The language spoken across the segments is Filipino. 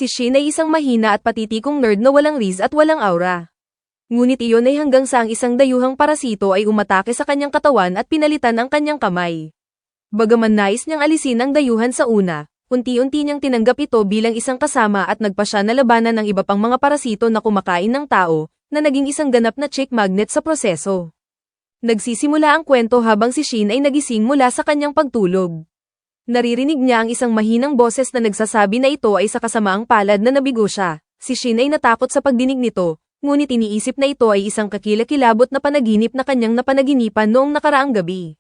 Si Shin ay isang mahina at patitikong nerd na walang riz at walang aura. Ngunit iyon ay hanggang sa ang isang dayuhang parasito ay umatake sa kanyang katawan at pinalitan ang kanyang kamay. Bagaman nais niyang alisin ang dayuhan sa una, unti-unti niyang tinanggap ito bilang isang kasama at nagpa siya na labanan ng iba pang mga parasito na kumakain ng tao, na naging isang ganap na chick magnet sa proseso. Nagsisimula ang kwento habang si Shin ay nagising mula sa kanyang pagtulog. Naririnig niya ang isang mahinang boses na nagsasabi na ito ay sa kasamaang palad na nabigo siya. Si Shin ay natakot sa pagdinig nito, ngunit iniisip na ito ay isang kakilakilabot na panaginip na kanyang napanaginipan noong nakaraang gabi.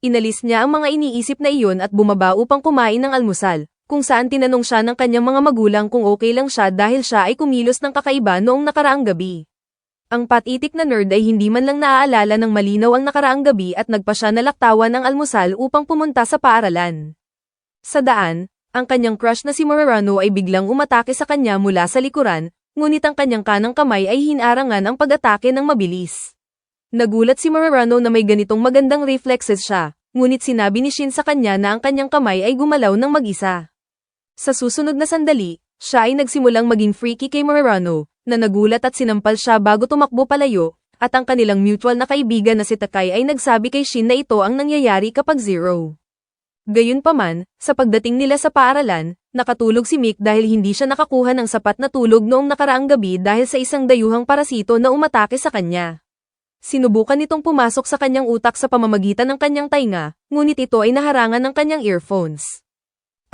Inalis niya ang mga iniisip na iyon at bumaba upang kumain ng almusal, kung saan tinanong siya ng kanyang mga magulang kung okay lang siya dahil siya ay kumilos ng kakaiba noong nakaraang gabi. Ang patitik na nerd ay hindi man lang naaalala ng malinaw ang nakaraang gabi at nagpa siya na laktawan ng almusal upang pumunta sa paaralan. Sa daan, ang kanyang crush na si Murarano ay biglang umatake sa kanya mula sa likuran, ngunit ang kanyang kanang kamay ay hinarangan ang pag-atake ng mabilis. Nagulat si Murarano na may ganitong magandang reflexes siya, ngunit sinabi ni Shin sa kanya na ang kanyang kamay ay gumalaw ng mag-isa. Sa susunod na sandali, siya ay nagsimulang maging freaky kay Murarano, na nagulat at sinampal siya bago tumakbo palayo, at ang kanilang mutual na kaibigan na si Takai ay nagsabi kay Shin na ito ang nangyayari kapag zero. Gayunpaman, sa pagdating nila sa paaralan, nakatulog si Mick dahil hindi siya nakakuha ng sapat na tulog noong nakaraang gabi dahil sa isang dayuhang parasito na umatake sa kanya. Sinubukan nitong pumasok sa kanyang utak sa pamamagitan ng kanyang tainga, ngunit ito ay naharangan ng kanyang earphones.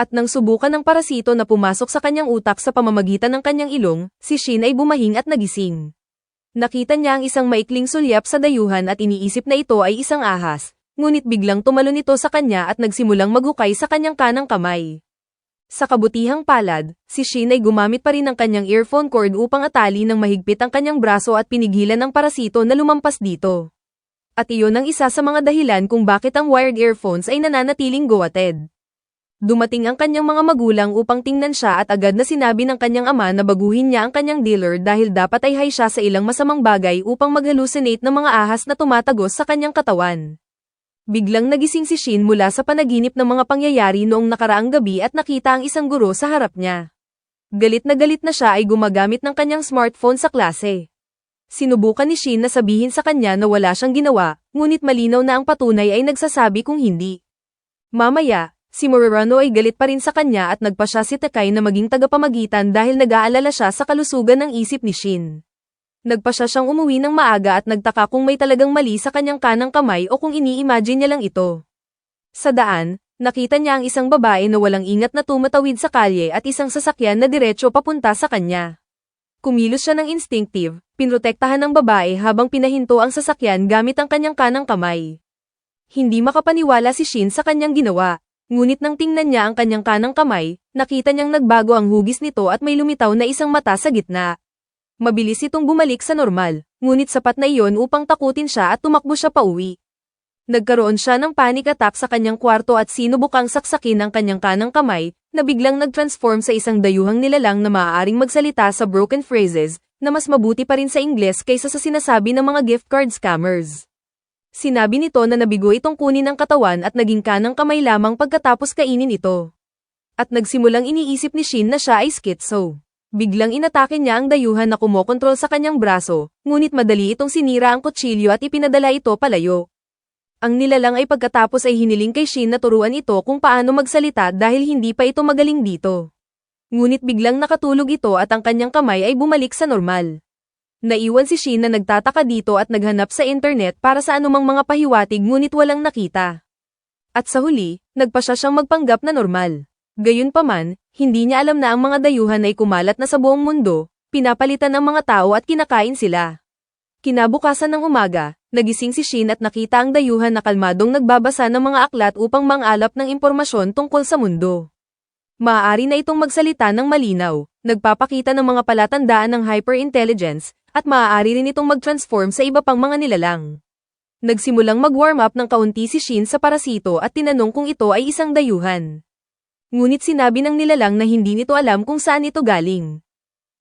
At nang subukan ng parasito na pumasok sa kanyang utak sa pamamagitan ng kanyang ilong, si Shin ay bumahing at nagising. Nakita niya ang isang maikling sulyap sa dayuhan at iniisip na ito ay isang ahas, ngunit biglang tumalon ito sa kanya at nagsimulang maghukay sa kanyang kanang kamay. Sa kabutihang palad, si Shin ay gumamit pa rin ng kanyang earphone cord upang atali ng mahigpit ang kanyang braso at pinigilan ng parasito na lumampas dito. At iyon ang isa sa mga dahilan kung bakit ang wired earphones ay nananatiling goated. Dumating ang kanyang mga magulang upang tingnan siya at agad na sinabi ng kanyang ama na baguhin niya ang kanyang dealer dahil dapat ay high siya sa ilang masamang bagay upang mag-hallucinate ng mga ahas na tumatagos sa kanyang katawan. Biglang nagising si Shin mula sa panaginip ng mga pangyayari noong nakaraang gabi at nakita ang isang guro sa harap niya. Galit na siya ay gumagamit ng kanyang smartphone sa klase. Sinubukan ni Shin na sabihin sa kanya na wala siyang ginawa, ngunit malinaw na ang patunay ay nagsasabi kung hindi. Mamaya, si Murarano ay galit pa rin sa kanya at nagpa siya si Takai na maging tagapamagitan dahil nag-aalala siya sa kalusugan ng isip ni Shin. Nagpa siya siyang umuwi ng maaga at nagtaka kung may talagang mali sa kanyang kanang kamay o kung ini-imagine niya lang ito. Sa daan, nakita niya ang isang babae na walang ingat na tumatawid sa kalye at isang sasakyan na diretso papunta sa kanya. Kumilos siya ng instinctive, pinrotektahan ng babae habang pinahinto ang sasakyan gamit ang kanyang kanang kamay. Hindi makapaniwala si Shin sa kanyang ginawa. Ngunit nang tingnan niya ang kanyang kanang kamay, nakita niyang nagbago ang hugis nito at may lumitaw na isang mata sa gitna. Mabilis itong bumalik sa normal, ngunit sapat na iyon upang takutin siya at tumakbo siya pauwi. Nagkaroon siya ng panic attack sa kanyang kwarto at sinubukang saksakin ang kanyang kanang kamay, na biglang nag-transform sa isang dayuhang nilalang na maaaring magsalita sa broken phrases, na mas mabuti pa rin sa Ingles kaysa sa sinasabi ng mga gift card scammers. Sinabi nito na nabigo itong kunin ang katawan at naging kanang kamay lamang pagkatapos kainin ito. At nagsimulang iniisip ni Shin na siya ay schizo. Biglang inatake niya ang dayuhan na kumokontrol sa kanyang braso, ngunit madali itong sinira ang kutsilyo at ipinadala ito palayo. Ang nilalang ay pagkatapos ay hiniling kay Shin na turuan ito kung paano magsalita dahil hindi pa ito magaling dito. Ngunit biglang nakatulog ito at ang kanyang kamay ay bumalik sa normal. Naiwan si Shin na nagtataka dito at naghanap sa internet para sa anumang mga pahiwatig ngunit walang nakita. At sa huli, nagpa siya siyang magpanggap na normal. Gayunpaman, hindi niya alam na ang mga dayuhan ay kumalat na sa buong mundo, pinapalitan ng mga tao at kinakain sila. Kinabukasan ng umaga, nagising si Shin at nakita ang dayuhan na kalmadong nagbabasa ng mga aklat upang mangalap ng impormasyon tungkol sa mundo. Maaari na itong magsalita ng malinaw, nagpapakita ng mga palatandaan ng hyperintelligence, at maaari rin itong mag-transform sa iba pang mga nilalang. Nagsimulang mag-warm up ng kaunti si Shin sa parasito at tinanong kung ito ay isang dayuhan. Ngunit sinabi ng nilalang na hindi nito alam kung saan ito galing.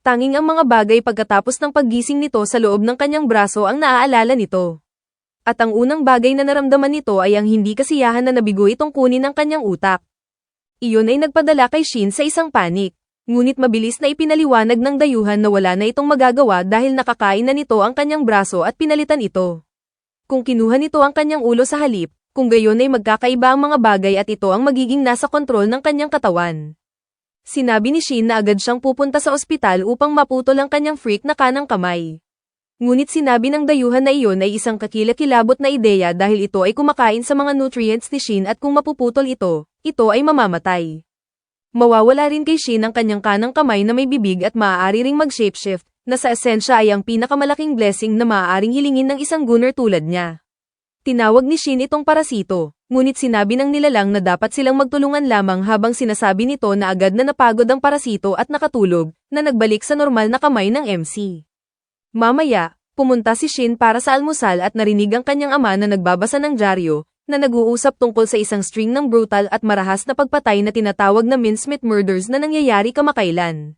Tanging ang mga bagay pagkatapos ng paggising nito sa loob ng kanyang braso ang naaalala nito. At ang unang bagay na naramdaman nito ay ang hindi kasiyahan na nabigo itong kunin ng kanyang utak. Iyon ay nagpadala kay Shin sa isang panik. Ngunit mabilis na ipinaliwanag ng dayuhan na wala na itong magagawa dahil nakakain na nito ang kanyang braso at pinalitan ito. Kung kinuha nito ang kanyang ulo sa halip, kung gayon ay magkakaiba ang mga bagay at ito ang magiging nasa kontrol ng kanyang katawan. Sinabi ni Shin na agad siyang pupunta sa ospital upang maputol ang kanyang freak na kanang kamay. Ngunit sinabi ng dayuhan na iyon ay isang kakilakilabot na ideya dahil ito ay kumakain sa mga nutrients ni Shin at kung mapuputol ito ay mamamatay. Mawawala rin kay Shin ang kanyang kanang kamay na may bibig at maaari ring mag-shapeshift, na sa esensya ay ang pinakamalaking blessing na maaaring hilingin ng isang gunner tulad niya. Tinawag ni Shin itong parasito, ngunit sinabi ng nilalang na dapat silang magtulungan lamang habang sinasabi nito na agad na napagod ang parasito at nakatulog, na nagbalik sa normal na kamay ng MC. Mamaya, pumunta si Shin para sa almusal at narinig ang kanyang ama na nagbabasa ng dyaryo, na nag-uusap tungkol sa isang string ng brutal at marahas na pagpatay na tinatawag na mincemeat murders na nangyayari kamakailan.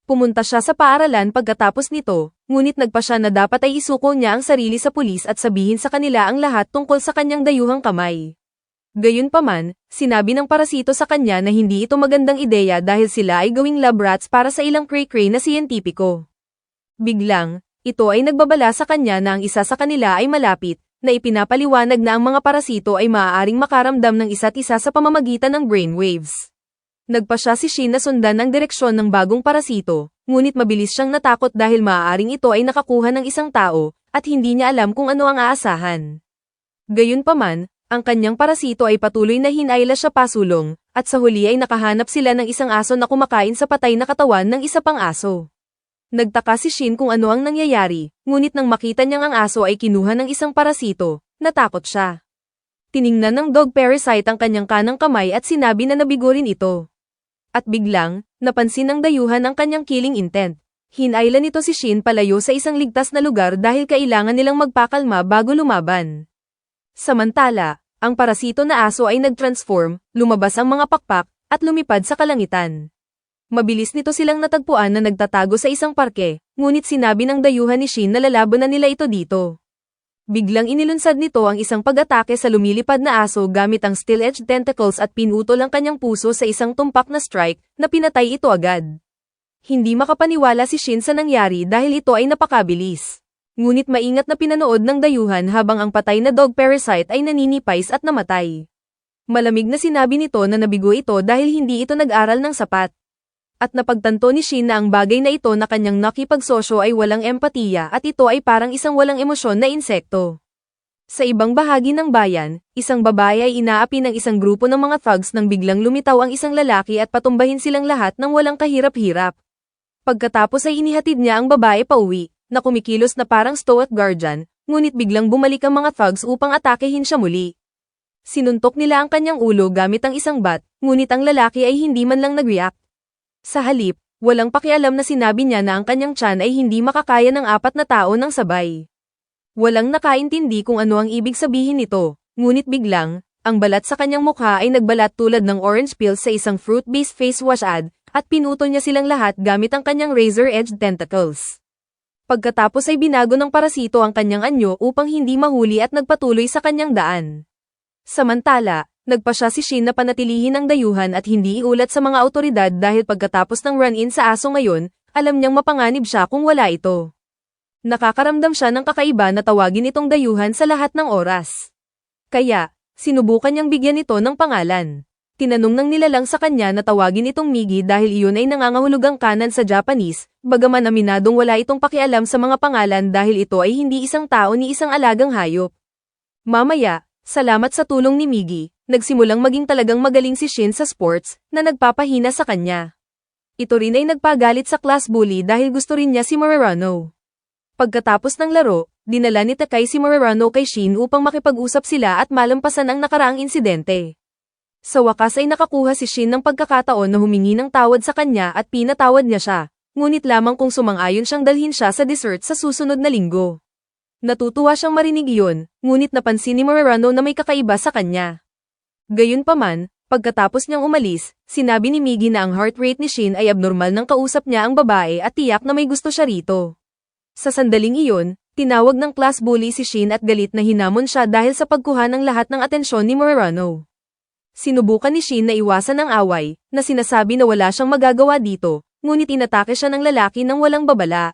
Pumunta siya sa paaralan pagkatapos nito, ngunit nagpa siya na dapat ay isuko niya ang sarili sa pulis at sabihin sa kanila ang lahat tungkol sa kanyang dayuhang kamay. Gayunpaman, sinabi ng parasito sa kanya na hindi ito magandang ideya dahil sila ay gawing lab rats para sa ilang cray-cray na siyentipiko. Biglang, ito ay nagbabala sa kanya na ang isa sa kanila ay malapit, na ipinapaliwanag na ang mga parasito ay maaaring makaramdam ng isa't isa sa pamamagitan ng brainwaves. Nagpa siya si Shin na sundan ang direksyon ng bagong parasito, ngunit mabilis siyang natakot dahil maaaring ito ay nakakuha ng isang tao, at hindi niya alam kung ano ang aasahan. Gayunpaman, ang kanyang parasito ay patuloy na hinayla siya pasulong, at sa huli ay nakahanap sila ng isang aso na kumakain sa patay na katawan ng isa pang aso. Nagtaka si Shin kung ano ang nangyayari, ngunit nang makita niyang ang aso ay kinuha ng isang parasito, natakot siya. Tiningnan ng dog parasite ang kanyang kanang kamay at sinabi na nabigo rin ito. At biglang, napansin ng dayuhan ang kanyang killing intent. Hinayla nito si Shin palayo sa isang ligtas na lugar dahil kailangan nilang magpakalma bago lumaban. Samantala, ang parasito na aso ay nag-transform, lumabas ang mga pakpak, at lumipad sa kalangitan. Mabilis nito silang natagpuan na nagtatago sa isang parke, ngunit sinabi ng dayuhan ni Shin na lalaban na nila ito dito. Biglang inilunsad nito ang isang pag-atake sa lumilipad na aso gamit ang steel-edged tentacles at pinutol ang kanyang puso sa isang tumpak na strike, na pinatay ito agad. Hindi makapaniwala si Shin sa nangyari dahil ito ay napakabilis. Ngunit maingat na pinanood ng dayuhan habang ang patay na dog parasite ay naninipais at namatay. Malamig na sinabi nito na nabigo ito dahil hindi ito nag-aral ng sapat. At napagtanto ni Shin na ang bagay na ito na kanyang nakipagsosyo ay walang empatiya at ito ay parang isang walang emosyon na insekto. Sa ibang bahagi ng bayan, isang babae ay inaapi ng isang grupo ng mga thugs nang biglang lumitaw ang isang lalaki at patumbahin silang lahat ng walang kahirap-hirap. Pagkatapos ay inihatid niya ang babae pauwi, na kumikilos na parang stoic guardian, ngunit biglang bumalik ang mga thugs upang atakehin siya muli. Sinuntok nila ang kanyang ulo gamit ang isang bat, ngunit ang lalaki ay hindi man lang nag-react. Sa halip, walang pakialam na sinabi niya na ang kanyang tiyan ay hindi makakaya ng 4 na tao ng sabay. Walang nakaintindi kung ano ang ibig sabihin nito, ngunit biglang, ang balat sa kanyang mukha ay nagbalat tulad ng orange peel sa isang fruit-based face wash ad, at pinutol niya silang lahat gamit ang kanyang razor-edged tentacles. Pagkatapos ay binago ng parasito ang kanyang anyo upang hindi mahuli at nagpatuloy sa kanyang daan. Samantala, nagpa siya si Shin na panatilihin ang dayuhan at hindi iulat sa mga awtoridad dahil pagkatapos ng run-in sa aso ngayon, alam niyang mapanganib siya kung wala ito. Nakakaramdam siya ng kakaiba na tawagin itong dayuhan sa lahat ng oras. Kaya, sinubukan niyang bigyan ito ng pangalan. Tinanong ng nilalang sa kanya na tawagin itong Migi dahil iyon ay nangangahulugang kanan sa Japanese, bagaman aminadong wala itong pakialam sa mga pangalan dahil ito ay hindi isang tao ni isang alagang hayop. Mamaya, salamat sa tulong ni Migi, nagsimulang maging talagang magaling si Shin sa sports, na nagpapahina sa kanya. Ito rin ay nagpagalit sa class bully dahil gusto rin niya si Morarano. Pagkatapos ng laro, dinala ni Takay si Morarano kay Shin upang makipag-usap sila at malampasan ang nakaraang insidente. Sa wakas ay nakakuha si Shin ng pagkakataon na humingi ng tawad sa kanya at pinatawad niya siya, ngunit lamang kung sumang-ayon siyang dalhin siya sa dessert sa susunod na linggo. Natutuwa siyang marinig iyon, ngunit napansin ni Morarano na may kakaiba sa kanya. Gayunpaman, pagkatapos niyang umalis, sinabi ni Migi na ang heart rate ni Shin ay abnormal nang kausap niya ang babae at tiyak na may gusto siya rito. Sa sandaling iyon, tinawag ng class bully si Shin at galit na hinamon siya dahil sa pagkuha ng lahat ng atensyon ni Morarano. Sinubukan ni Shin na iwasan ang away, na sinasabi na wala siyang magagawa dito, ngunit inatake siya ng lalaki nang walang babala.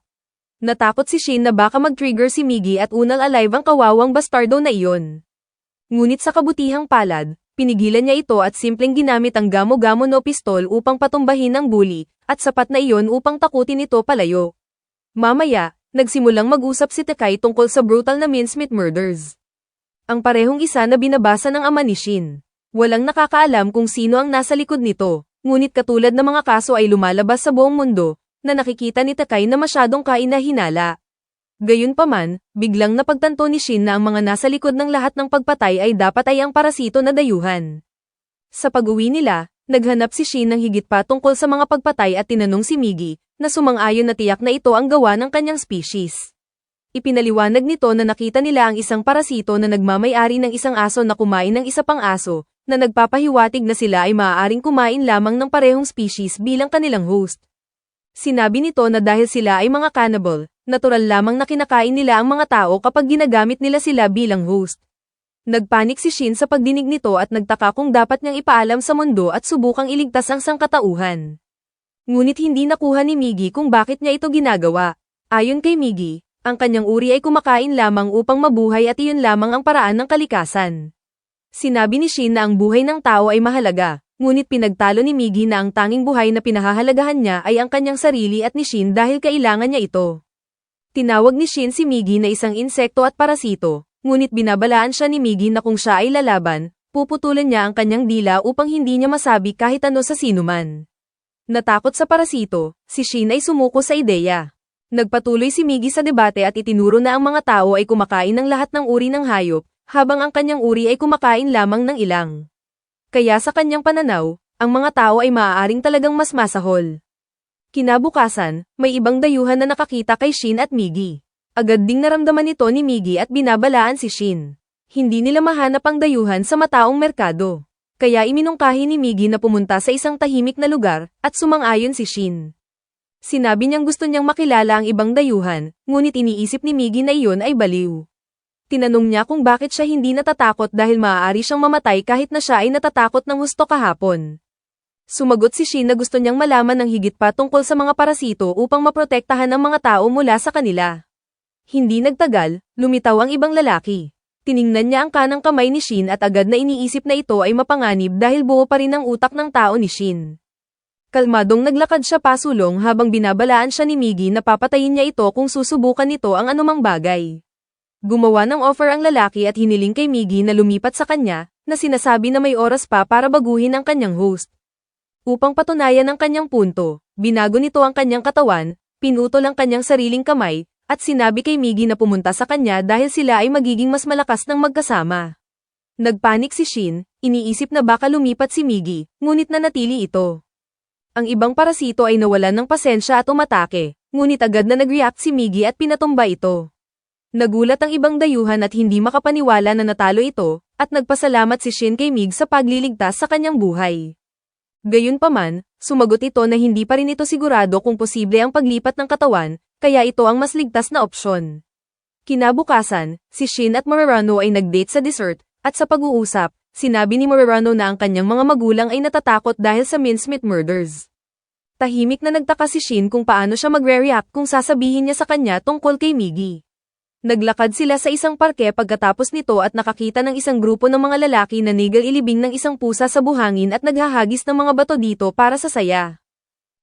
Natakot si Shin na baka mag-trigger si Migi at unal alive ang kawawang bastardo na iyon. Ngunit sa kabutihang palad, pinigilan niya ito at simpleng ginamit ang gamo-gamo no pistol upang patumbahin ang bully, at sapat na iyon upang takutin ito palayo. Mamaya, nagsimulang mag-usap si Takai tungkol sa brutal na mincemeat murders. Ang parehong isa na binabasa ng ama ni Shin. Walang nakakaalam kung sino ang nasa likod nito, ngunit katulad ng mga kaso ay lumalabas sa buong mundo, na nakikita ni Takai na masyadong kainahinala. Gayunpaman, biglang napagtanto ni Shin na ang mga nasa likod ng lahat ng pagpatay ay dapat ay ang parasito na dayuhan. Sa pag-uwi nila, naghanap si Shin ng higit pa tungkol sa mga pagpatay at tinanong si Migi, na sumang-ayon na tiyak na ito ang gawa ng kanyang species. Ipinaliwanag nito na nakita nila ang isang parasito na nagmamay-ari ng isang aso na kumain ng isa pang aso, na nagpapahiwatig na sila ay maaaring kumain lamang ng parehong species bilang kanilang host. Sinabi nito na dahil sila ay mga cannibal, natural lamang na kinakain nila ang mga tao kapag ginagamit nila sila bilang host. Nagpanik si Shin sa pagdinig nito at nagtaka kung dapat niyang ipaalam sa mundo at subukang iligtas ang sangkatauhan. Ngunit hindi nakuha ni Migi kung bakit niya ito ginagawa. Ayon kay Migi, ang kanyang uri ay kumakain lamang upang mabuhay at iyon lamang ang paraan ng kalikasan. Sinabi ni Shin na ang buhay ng tao ay mahalaga, ngunit pinagtalo ni Migi na ang tanging buhay na pinahahalagahan niya ay ang kanyang sarili at ni Shin dahil kailangan niya ito. Tinawag ni Shin si Migi na isang insekto at parasito, ngunit binabalaan siya ni Migi na kung siya ay lalaban, puputulan niya ang kanyang dila upang hindi niya masabi kahit ano sa sinuman. Natakot sa parasito, si Shin ay sumuko sa ideya. Nagpatuloy si Migi sa debate at itinuro na ang mga tao ay kumakain ng lahat ng uri ng hayop, habang ang kanyang uri ay kumakain lamang ng ilang. Kaya sa kanyang pananaw, ang mga tao ay maaaring talagang mas masahol. Kinabukasan, may ibang dayuhan na nakakita kay Shin at Migi. Agad ding naramdaman ito ni Migi at binabalaan si Shin. Hindi nila mahanap ang dayuhan sa mataong merkado. Kaya iminungkahi ni Migi na pumunta sa isang tahimik na lugar, at sumang-ayon si Shin. Sinabi niyang gusto niyang makilala ang ibang dayuhan, ngunit iniisip ni Migi na iyon ay baliw. Tinanong niya kung bakit siya hindi natatakot dahil maaari siyang mamatay kahit na siya ay natatakot ng husto kahapon. Sumagot si Shin na gusto niyang malaman ng higit pa tungkol sa mga parasito upang maprotektahan ang mga tao mula sa kanila. Hindi nagtagal, lumitaw ang ibang lalaki. Tiningnan niya ang kanang kamay ni Shin at agad na iniisip na ito ay mapanganib dahil buo pa rin ang utak ng tao ni Shin. Kalmadong naglakad siya pasulong habang binabalaan siya ni Migi na papatayin niya ito kung susubukan nito ang anumang bagay. Gumawa ng offer ang lalaki at hiniling kay Migi na lumipat sa kanya, na sinasabi na may oras pa para baguhin ang kanyang host. Upang patunayan ang kanyang punto, binago nito ang kanyang katawan, pinutol ang kanyang sariling kamay, at sinabi kay Migi na pumunta sa kanya dahil sila ay magiging mas malakas ng magkasama. Nagpanik si Shin, iniisip na baka lumipat si Migi, ngunit nanatili ito. Ang ibang parasito ay nawalan ng pasensya at umatake, ngunit agad na nag-react si Migi at pinatumba ito. Nagulat ang ibang dayuhan at hindi makapaniwala na natalo ito, at nagpasalamat si Shin kay Mig sa pagliligtas sa kanyang buhay. Gayunpaman, sumagot ito na hindi pa rin ito sigurado kung posible ang paglipat ng katawan, kaya ito ang mas ligtas na opsyon. Kinabukasan, si Shin at Morarano ay nag-date sa dessert, at sa pag-uusap, sinabi ni Morarano na ang kanyang mga magulang ay natatakot dahil sa mincemeat murders. Tahimik na nagtaka si Shin kung paano siya magre-react kung sasabihin niya sa kanya tungkol kay Migi. Naglakad sila sa isang parke pagkatapos nito at nakakita ng isang grupo ng mga lalaki na nigal-ilibing ng isang pusa sa buhangin at naghahagis ng mga bato dito para sa saya.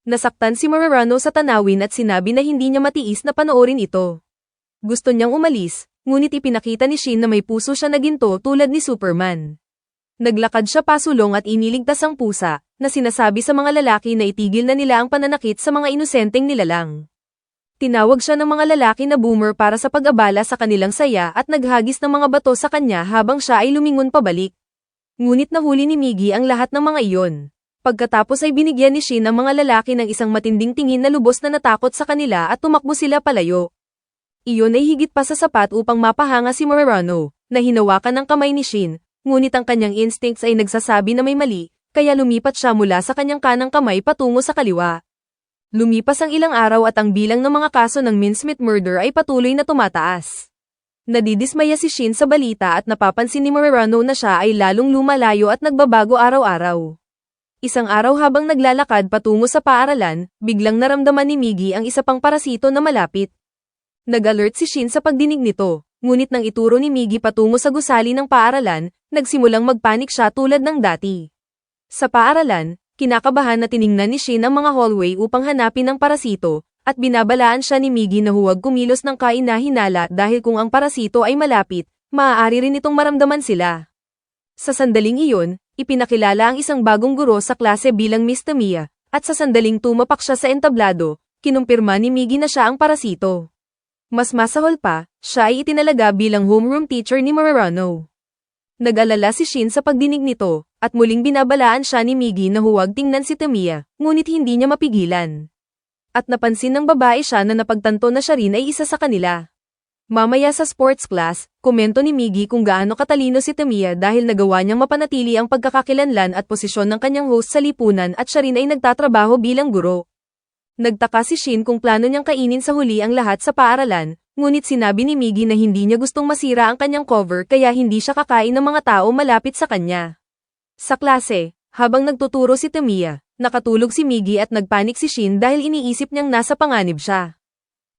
Nasaktan si Morarano sa tanawin at sinabi na hindi niya matiis na panoorin ito. Gusto niyang umalis, ngunit ipinakita ni Shin na may puso siya na ginto tulad ni Superman. Naglakad siya pasulong at iniligtas ang pusa, na sinasabi sa mga lalaki na itigil na nila ang pananakit sa mga inosenteng nilalang. Tinawag siya ng mga lalaki na boomer para sa pag-abala sa kanilang saya at naghagis ng mga bato sa kanya habang siya ay lumingon pabalik. Ngunit nahuli ni Migi ang lahat ng mga iyon. Pagkatapos ay binigyan ni Shin ang mga lalaki ng isang matinding tingin na lubos na natakot sa kanila at tumakbo sila palayo. Iyon ay higit pa sa sapat upang mapahanga si Morarano, na hinawakan ng kamay ni Shin, ngunit ang kanyang instincts ay nagsasabi na may mali, kaya lumipat siya mula sa kanyang kanang kamay patungo sa kaliwa. Lumipas ang ilang araw at ang bilang ng mga kaso ng mincemeat murder ay patuloy na tumataas. Nadidismaya si Shin sa balita at napapansin ni Morano na siya ay lalong lumalayo at nagbabago araw-araw. Isang araw habang naglalakad patungo sa paaralan, biglang naramdaman ni Migi ang isa pang parasito na malapit. Nag-alert si Shin sa pagdinig nito, ngunit nang ituro ni Migi patungo sa gusali ng paaralan, nagsimulang magpanik siya tulad ng dati. Sa paaralan, kinakabahan na tiningnan ni Shin ang mga hallway upang hanapin ang parasito, at binabalaan siya ni Migi na huwag kumilos ng kainahinala dahil kung ang parasito ay malapit, maaari rin itong maramdaman sila. Sa sandaling iyon, ipinakilala ang isang bagong guro sa klase bilang Miss Tamiya, at sa sandaling tumapak siya sa entablado, kinumpirma ni Migi na siya ang parasito. Mas masahol pa, siya ay itinalaga bilang homeroom teacher ni Morano. Nag-alala si Shin sa pagdinig nito, at muling binabalaan siya ni Migi na huwag tingnan si Tamiya, ngunit hindi niya mapigilan. At napansin ng babae siya na napagtanto na siya rin ay isa sa kanila. Mamaya sa sports class, komento ni Migi kung gaano katalino si Tamiya dahil nagawa niyang mapanatili ang pagkakakilanlan at posisyon ng kanyang host sa lipunan at siya rin ay nagtatrabaho bilang guro. Nagtaka si Shin kung plano niyang kainin sa huli ang lahat sa paaralan, ngunit sinabi ni Migi na hindi niya gustong masira ang kanyang cover kaya hindi siya kakain ng mga tao malapit sa kanya. Sa klase, habang nagtuturo si Tamiya, nakatulog si Migi at nagpanik si Shin dahil iniisip niyang nasa panganib siya.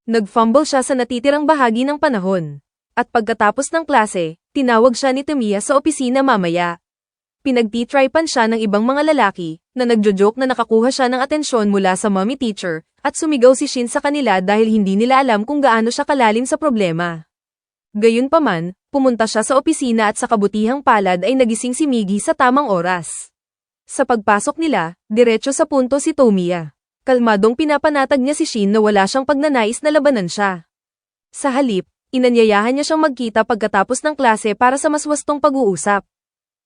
Nag-fumble siya sa natitirang bahagi ng panahon. At pagkatapos ng klase, tinawag siya ni Tamiya sa opisina mamaya. Pinagtitripan siya ng ibang mga lalaki, na nagjojoke na nakakuha siya ng atensyon mula sa mommy teacher, at sumigaw si Shin sa kanila dahil hindi nila alam kung gaano siya kalalim sa problema. Gayunpaman, pumunta siya sa opisina at sa kabutihang palad ay nagising si Migi sa tamang oras. Sa pagpasok nila, diretso sa punto si Tomiya. Kalmadong pinapanatag niya si Shin na wala siyang pagnanais na labanan siya. Sa halip, inanyayahan niya siyang magkita pagkatapos ng klase para sa mas wastong pag-uusap.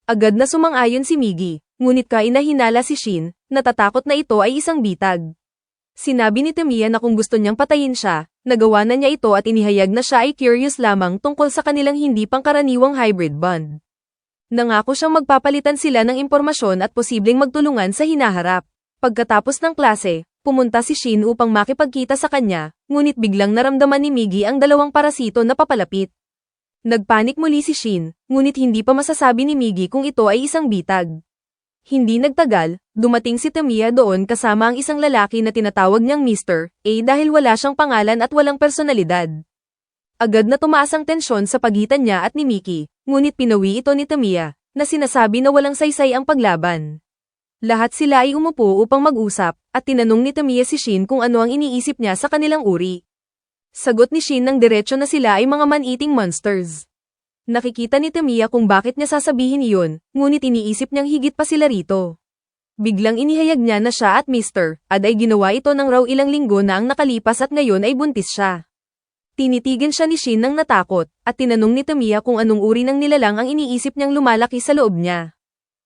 Agad na sumang-ayon si Migi, ngunit kainahinala si Shin, natatakot na ito ay isang bitag. Sinabi ni Tamiya na kung gusto niyang patayin siya, nagawa na niya ito at inihayag na siya ay curious lamang tungkol sa kanilang hindi pangkaraniwang hybrid bond. Nangako siyang magpapalitan sila ng impormasyon at posibleng magtulungan sa hinaharap. Pagkatapos ng klase, pumunta si Shin upang makipagkita sa kanya, ngunit biglang naramdaman ni Migi ang dalawang parasito na papalapit. Nagpanik muli si Shin, ngunit hindi pa masasabi ni Migi kung ito ay isang bitag. Hindi nagtagal, dumating si Tamiya doon kasama ang isang lalaki na tinatawag niyang Mr. A dahil wala siyang pangalan at walang personalidad. Agad na tumaas ang tensyon sa pagitan niya at ni Miki, ngunit pinawi ito ni Tamiya, na sinasabi na walang saysay ang paglaban. Lahat sila ay umupo upang mag-usap, at tinanong ni Tamiya si Shin kung ano ang iniisip niya sa kanilang uri. Sagot ni Shin ng diretsyo na sila ay mga man-eating monsters. Nakikita ni Tamiya kung bakit niya sasabihin iyon, ngunit iniisip niyang higit pa sila rito. Biglang inihayag niya na siya at Mr. Ad ay ginawa ito ng raw ilang linggo na ang nakalipas at ngayon ay buntis siya. Tinitigan siya ni Shin ng natakot, at tinanong ni Tamiya kung anong uri ng nilalang ang iniisip niyang lumalaki sa loob niya.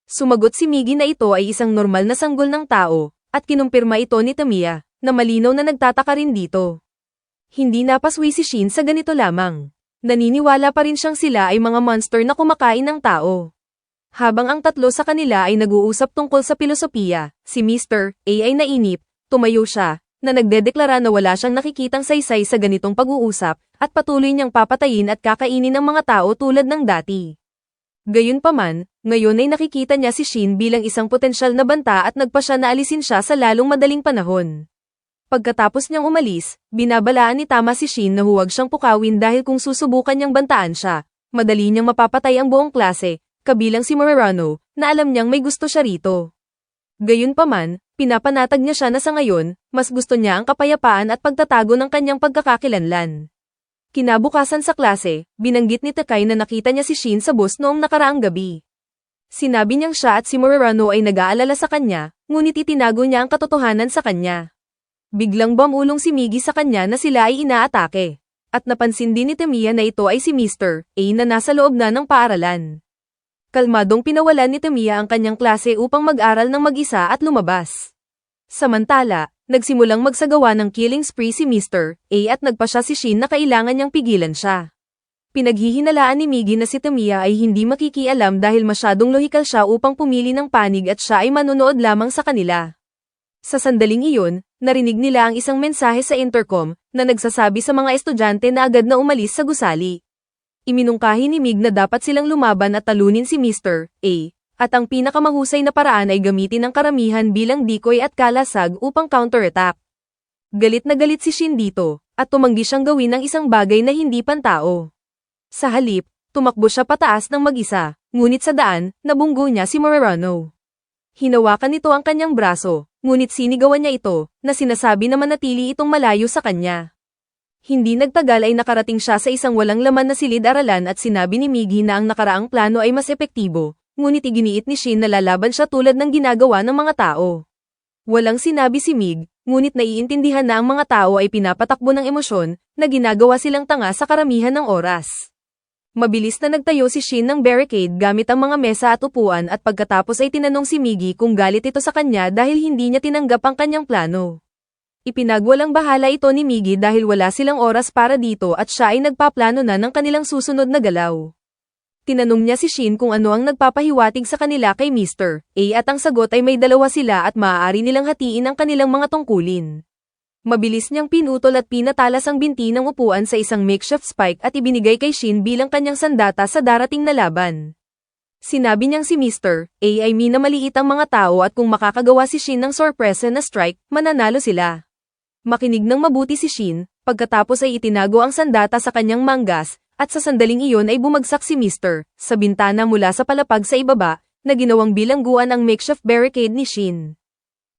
Sumagot si Migi na ito ay isang normal na sanggol ng tao, at kinumpirma ito ni Tamiya, na malinaw na nagtataka rin dito. Hindi napaswi si Shin sa ganito lamang. Naniniwala pa rin siyang sila ay mga monster na kumakain ng tao. Habang ang tatlo sa kanila ay nag-uusap tungkol sa filosofiya, si Mr. A ay nainip, tumayo siya, na nagdedeklara na wala siyang nakikitang saysay sa ganitong pag-uusap, at patuloy niyang papatayin at kakainin ng mga tao tulad ng dati. Gayunpaman, ngayon ay nakikita niya si Shin bilang isang potensyal na banta at nagpa siya na alisin siya sa lalong madaling panahon. Pagkatapos niyang umalis, binabalaan ni Tama si Shin na huwag siyang pukawin dahil kung susubukan niyang bantaan siya, madali niyang mapapatay ang buong klase, kabilang si Morano, na alam niyang may gusto siya rito. Gayunpaman, pinapanatag niya siya na sa ngayon, mas gusto niya ang kapayapaan at pagtatago ng kanyang pagkakakilanlan. Kinabukasan sa klase, binanggit ni Takay na nakita niya si Shin sa bus noong nakaraang gabi. Sinabi niyang siya at si Morano ay nag-aalala sa kanya, ngunit itinago niya ang katotohanan sa kanya. Biglang bumulong si Migi sa kanya na sila ay inaatake. At napansin din ni Tamiya na ito ay si Mr. A na nasa loob na ng paaralan. Kalmadong pinawalan ni Tamiya ang kanyang klase upang mag-aral ng mag-isa at lumabas. Samantala, nagsimulang magsagawa ng killing spree si Mr. A at nagpa siya si Shin na kailangan niyang pigilan siya. Pinaghihinalaan ni Migi na si Tamiya ay hindi makikialam dahil masyadong lohikal siya upang pumili ng panig at siya ay manonood lamang sa kanila. Sa sandaling iyon, narinig nila ang isang mensahe sa intercom na nagsasabi sa mga estudyante na agad na umalis sa gusali. Iminungkahi ni Mig na dapat silang lumaban at talunin si Mr. A, at ang pinakamahusay na paraan ay gamitin ng karamihan bilang decoy at kalasag upang counterattack. Galit na galit si Shin dito, at tumanggi siyang gawin ng isang bagay na hindi pantao. Sa halip, tumakbo siya pataas ng mag-isa, ngunit sa daan, nabunggo niya si Morerano. Hinawakan nito ang kanyang braso, ngunit sinigawan niya ito, na sinasabi na manatili itong malayo sa kanya. Hindi nagtagal ay nakarating siya sa isang walang laman na silid-aralan at sinabi ni Miggy na ang nakaraang plano ay mas epektibo, ngunit iginiit ni Shin na lalaban siya tulad ng ginagawa ng mga tao. Walang sinabi si Mig, ngunit naiintindihan na ang mga tao ay pinapatakbo ng emosyon, na ginagawa silang tanga sa karamihan ng oras. Mabilis na nagtayo si Shin ng barricade gamit ang mga mesa at upuan at pagkatapos ay tinanong si Miggy kung galit ito sa kanya dahil hindi niya tinanggap ang kanyang plano. Ipinagwalang bahala ito ni Miggy dahil wala silang oras para dito at siya ay nagpaplano na ng kanilang susunod na galaw. Tinanong niya si Shin kung ano ang nagpapahiwatig sa kanila kay Mr. A at ang sagot ay may dalawa sila at maaari nilang hatiin ang kanilang mga tungkulin. Mabilis niyang pinutol at pinatalas ang binti ng upuan sa isang makeshift spike at ibinigay kay Shin bilang kanyang sandata sa darating na laban. Sinabi niyang si Mr. A ay minamaliit ang mga tao at kung makakagawa si Shin ng sorpresa na strike, mananalo sila. Makinig ng mabuti si Shin, pagkatapos ay itinago ang sandata sa kanyang manggas, at sa sandaling iyon ay bumagsak si Mr. sa bintana mula sa palapag sa ibaba, na ginawang bilangguan ang makeshift barricade ni Shin.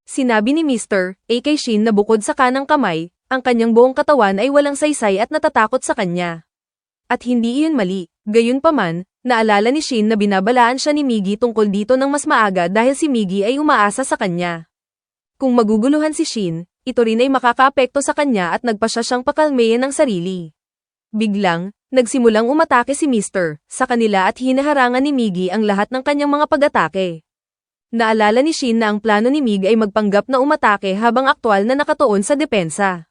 Sinabi ni Mr. A kay Shin na bukod sa kanang kamay, ang kanyang buong katawan ay walang saysay at natatakot sa kanya. At hindi iyon mali, gayunpaman, naalala ni Shin na binabalaan siya ni Miggy tungkol dito ng mas maaga dahil si Miggy ay umaasa sa kanya. Kung maguguluhan si Shin, ito rin ay makakaapekto sa kanya at nagpa siya siyang pakalmayan ng sarili. Biglang, nagsimulang umatake si Mr. sa kanila at hinaharangan ni Miggy ang lahat ng kanyang mga pag-atake. Naalala ni Shin na ang plano ni Mig ay magpanggap na umatake habang aktwal na nakatuon sa depensa.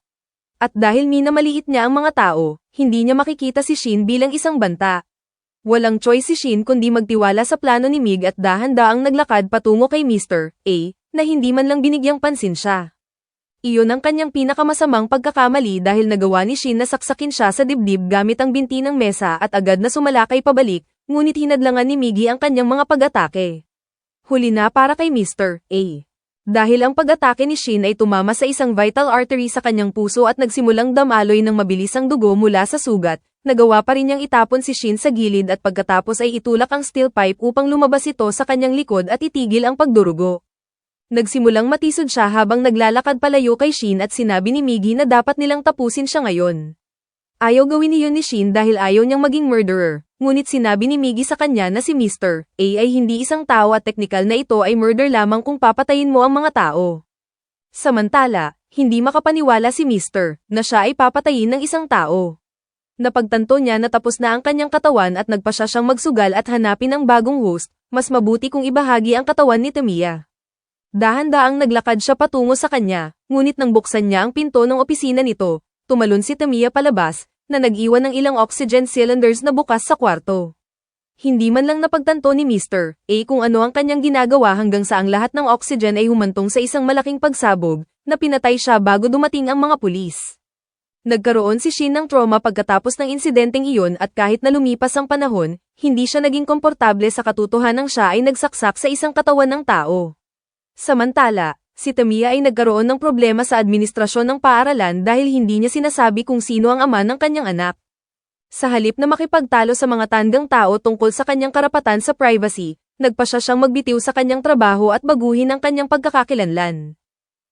At dahil minamaliit niya ang mga tao, hindi niya makikita si Shin bilang isang banta. Walang choice si Shin kundi magtiwala sa plano ni Mig at dahan-daang naglakad patungo kay Mr. A, na hindi man lang binigyang pansin siya. Iyon ang kanyang pinakamasamang pagkakamali dahil nagawa ni Shin na saksakin siya sa dibdib gamit ang binti ng mesa at agad na sumalakay pabalik, ngunit hinadlangan ni Miggy ang kanyang mga pag-atake. Huli na para kay Mr. A. Dahil ang pag-atake ni Shin ay tumama sa isang vital artery sa kanyang puso at nagsimulang damaloy ng mabilis ang dugo mula sa sugat, nagawa pa rin niyang itapon si Shin sa gilid at pagkatapos ay itulak ang steel pipe upang lumabas ito sa kanyang likod at itigil ang pagdurugo. Nagsimulang matisod siya habang naglalakad palayo kay Shin at sinabi ni Miggy na dapat nilang tapusin siya ngayon. Ayaw gawin iyon ni Shin dahil ayaw niyang maging murderer, ngunit sinabi ni Miggy sa kanya na si Mr. A ay hindi isang tao at teknikal na ito ay murder lamang kung papatayin mo ang mga tao. Samantala, hindi makapaniwala si Mr. na siya ay papatayin ng isang tao. Napagtanto niya na tapos na ang kanyang katawan at nagpa siya siyang magsugal at hanapin ang bagong host, mas mabuti kung ibahagi ang katawan ni Tamiya. Dahan-daang naglakad siya patungo sa kanya, ngunit nang buksan niya ang pinto ng opisina nito, tumalon si Tamiya palabas, na nag-iwan ng ilang oxygen cylinders na bukas sa kwarto. Hindi man lang napagtanto ni Mr. A kung ano ang kanyang ginagawa hanggang sa ang lahat ng oxygen ay humantong sa isang malaking pagsabog, na pinatay siya bago dumating ang mga pulis. Nagkaroon si Shin ng trauma pagkatapos ng insidenteng iyon at kahit na lumipas ang panahon, hindi siya naging komportable sa katotohanang siya ay nagsaksak sa isang katawan ng tao. Samantala, si Tamiya ay nagkaroon ng problema sa administrasyon ng paaralan dahil hindi niya sinasabi kung sino ang ama ng kanyang anak. Sa halip na makipagtalo sa mga tandang tao tungkol sa kanyang karapatan sa privacy, nagpa siya siyang magbitiw sa kanyang trabaho at baguhin ang kanyang pagkakakilanlan.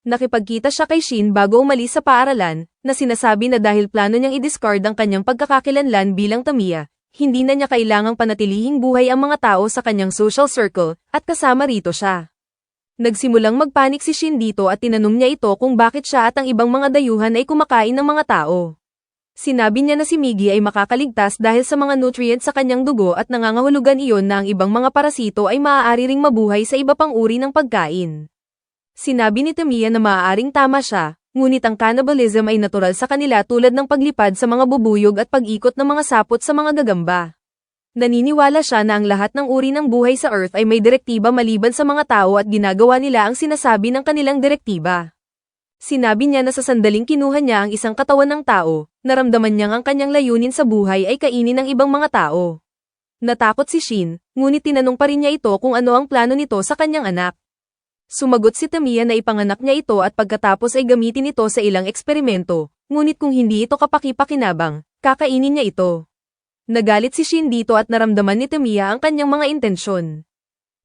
Nakipagkita siya kay Shin bago umalis sa paaralan, na sinasabi na dahil plano niyang i-discard ang kanyang pagkakakilanlan bilang Tamiya, hindi na niya kailangang panatilihing buhay ang mga tao sa kanyang social circle, at kasama rito siya. Nagsimulang magpanik si Shin dito at tinanong niya ito kung bakit siya at ang ibang mga dayuhan ay kumakain ng mga tao. Sinabi niya na si Miggy ay makakaligtas dahil sa mga nutrients sa kanyang dugo at nangangahulugan iyon na ang ibang mga parasito ay maaari ring mabuhay sa iba pang uri ng pagkain. Sinabi ni Tamiya na maaaring tama siya, ngunit ang cannibalism ay natural sa kanila tulad ng paglipad sa mga bubuyog at pag-ikot ng mga sapot sa mga gagamba. Naniniwala siya na ang lahat ng uri ng buhay sa Earth ay may direktiba maliban sa mga tao at ginagawa nila ang sinasabi ng kanilang direktiba. Sinabi niya na sa sandaling kinuha niya ang isang katawan ng tao, naramdaman niyang ang kanyang layunin sa buhay ay kainin ng ibang mga tao. Natakot si Shin, ngunit tinanong pa rin niya ito kung ano ang plano nito sa kanyang anak. Sumagot si Tamiya na ipanganak niya ito at pagkatapos ay gamitin ito sa ilang eksperimento, ngunit kung hindi ito kapaki-pakinabang, kakainin niya ito. Nagalit si Shin dito at naramdaman ni Tamiya ang kanyang mga intensyon.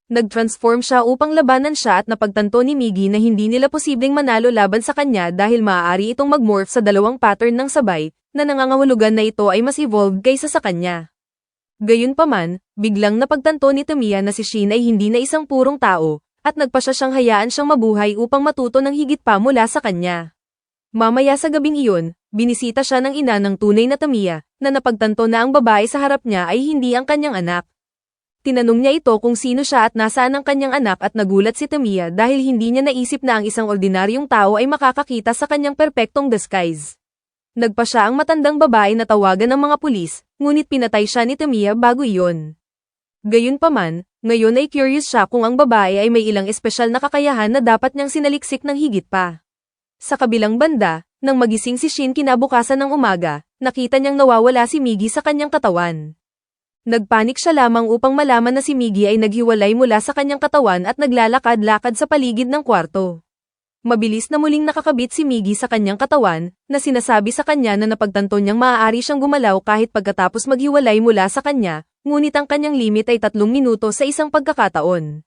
Nag-transform siya upang labanan siya at napagtanto ni Migi na hindi nila posibleng manalo laban sa kanya dahil maaari itong mag-morph sa dalawang pattern ng sabay, na nangangahulugan na ito ay mas evolved kaysa sa kanya. Gayunpaman, biglang napagtanto ni Tamiya na si Shin ay hindi na isang purong tao, at nagpasya siyang hayaan siyang mabuhay upang matuto ng higit pa mula sa kanya. Mamaya sa gabing iyon, binisita siya ng ina ng tunay na Tamiya, na napagtanto na ang babae sa harap niya ay hindi ang kanyang anak. Tinanong niya ito kung sino siya at nasaan ang kanyang anak at nagulat si Tamiya dahil hindi niya naisip na ang isang ordinaryong tao ay makakakita sa kanyang perpektong disguise. Nagpa siya ang matandang babae na tawagan ng mga pulis, ngunit pinatay siya ni Tamiya bago iyon. Gayunpaman, ngayon ay curious siya kung ang babae ay may ilang espesyal na kakayahan na dapat niyang sinaliksik ng higit pa. Sa kabilang banda, nang magising si Shin kinabukasan ng umaga, nakita niyang nawawala si Migi sa kanyang katawan. Nagpanik siya lamang upang malaman na si Migi ay naghiwalay mula sa kanyang katawan at naglalakad-lakad sa paligid ng kwarto. Mabilis na muling nakakabit si Migi sa kanyang katawan, na sinasabi sa kanya na napagtanto niyang maaari siyang gumalaw kahit pagkatapos maghiwalay mula sa kanya, ngunit ang kanyang limit ay 3 minuto sa isang pagkakataon.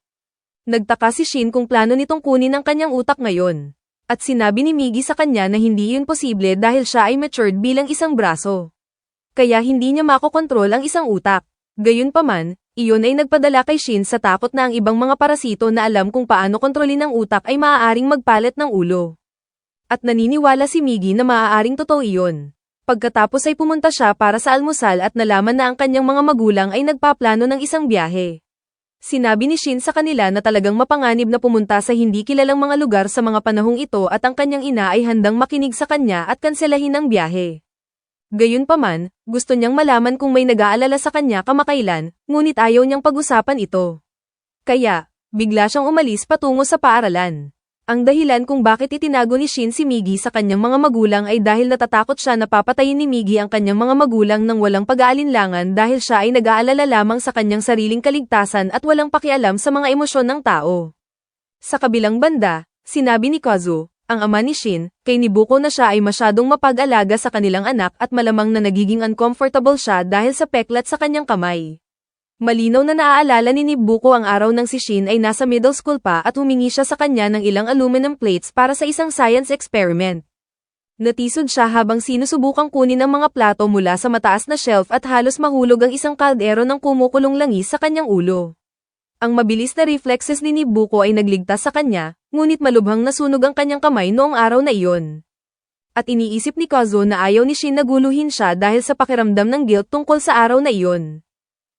Nagtaka si Shin kung plano nitong kunin ang kanyang utak ngayon. At sinabi ni Migi sa kanya na hindi yun posible dahil siya ay matured bilang isang braso. Kaya hindi niya makokontrol ang isang utak. Gayunpaman, iyon ay nagpadala kay Shin sa takot na ang ibang mga parasito na alam kung paano kontrolin ang utak ay maaaring magpalit ng ulo. At naniniwala si Migi na maaaring totoo iyon. Pagkatapos ay pumunta siya para sa almusal at nalaman na ang kanyang mga magulang ay nagpaplano ng isang biyahe. Sinabi ni Shin sa kanila na talagang mapanganib na pumunta sa hindi kilalang mga lugar sa mga panahong ito at ang kanyang ina ay handang makinig sa kanya at kanselahin ang biyahe. Gayunpaman, gusto niyang malaman kung may nag-aalala sa kanya kamakailan, ngunit ayaw niyang pag-usapan ito. Kaya, bigla siyang umalis patungo sa paaralan. Ang dahilan kung bakit itinago ni Shin si Migi sa kanyang mga magulang ay dahil natatakot siya na papatayin ni Migi ang kanyang mga magulang nang walang pag-aalinlangan dahil siya ay nag-aalala lamang sa kanyang sariling kaligtasan at walang pakialam sa mga emosyon ng tao. Sa kabilang banda, sinabi ni Kazu, ang ama ni Shin, kay Nibuko na siya ay masyadong mapag-alaga sa kanilang anak at malamang na nagiging uncomfortable siya dahil sa peklat sa kanyang kamay. Malinaw na naaalala ni Nibuko ang araw nang si Shin ay nasa middle school pa at humingi siya sa kanya ng ilang aluminum plates para sa isang science experiment. Natisod siya habang sinusubukang kunin ang mga plato mula sa mataas na shelf at halos mahulog ang isang kaldero ng kumukulong langis sa kanyang ulo. Ang mabilis na reflexes ni Nibuko ay nagligtas sa kanya, ngunit malubhang nasunog ang kanyang kamay noong araw na iyon. At iniisip ni Kazu na ayaw ni Shin na guluhin siya dahil sa pakiramdam ng guilt tungkol sa araw na iyon.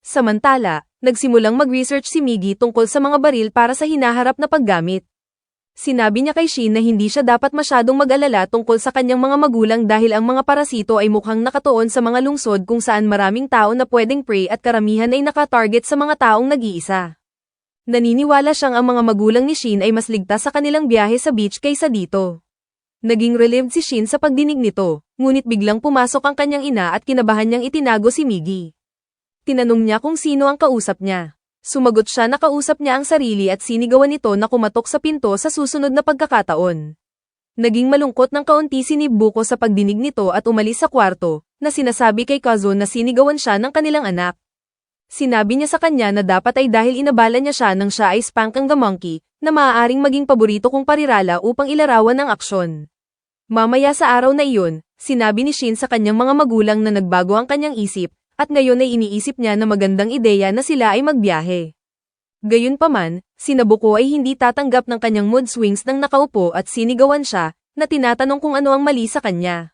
Samantala, nagsimulang mag-research si Migi tungkol sa mga baril para sa hinaharap na paggamit. Sinabi niya kay Shin na hindi siya dapat masyadong mag-alala tungkol sa kanyang mga magulang dahil ang mga parasito ay mukhang nakatuon sa mga lungsod kung saan maraming tao na pwedeng prey at karamihan ay nakatarget sa mga taong nag-iisa. Naniniwala siyang ang mga magulang ni Shin ay mas ligtas sa kanilang biyahe sa beach kaysa dito. Naging relieved si Shin sa pagdinig nito, ngunit biglang pumasok ang kanyang ina at kinabahan niyang itinago si Migi. Tinanong niya kung sino ang kausap niya. Sumagot siya na kausap niya ang sarili at sinigawan nito na kumatok sa pinto sa susunod na pagkakataon. Naging malungkot ng kaunti si Nibuko sa pagdinig nito at umalis sa kwarto, na sinasabi kay Kazu na sinigawan siya ng kanilang anak. Sinabi niya sa kanya na dapat ay dahil inabala niya siya nang siya ay Spanking the Monkey, na maaaring maging paborito kong parirala upang ilarawan ng aksyon. Mamaya sa araw na iyon, sinabi ni Shin sa kanyang mga magulang na nagbago ang kanyang isip, at ngayon ay iniisip niya na magandang ideya na sila ay magbiyahe. Gayunpaman, si Nabuko ay hindi tatanggap ng kanyang mood swings nang nakaupo at sinigawan siya, na tinatanong kung ano ang mali sa kanya.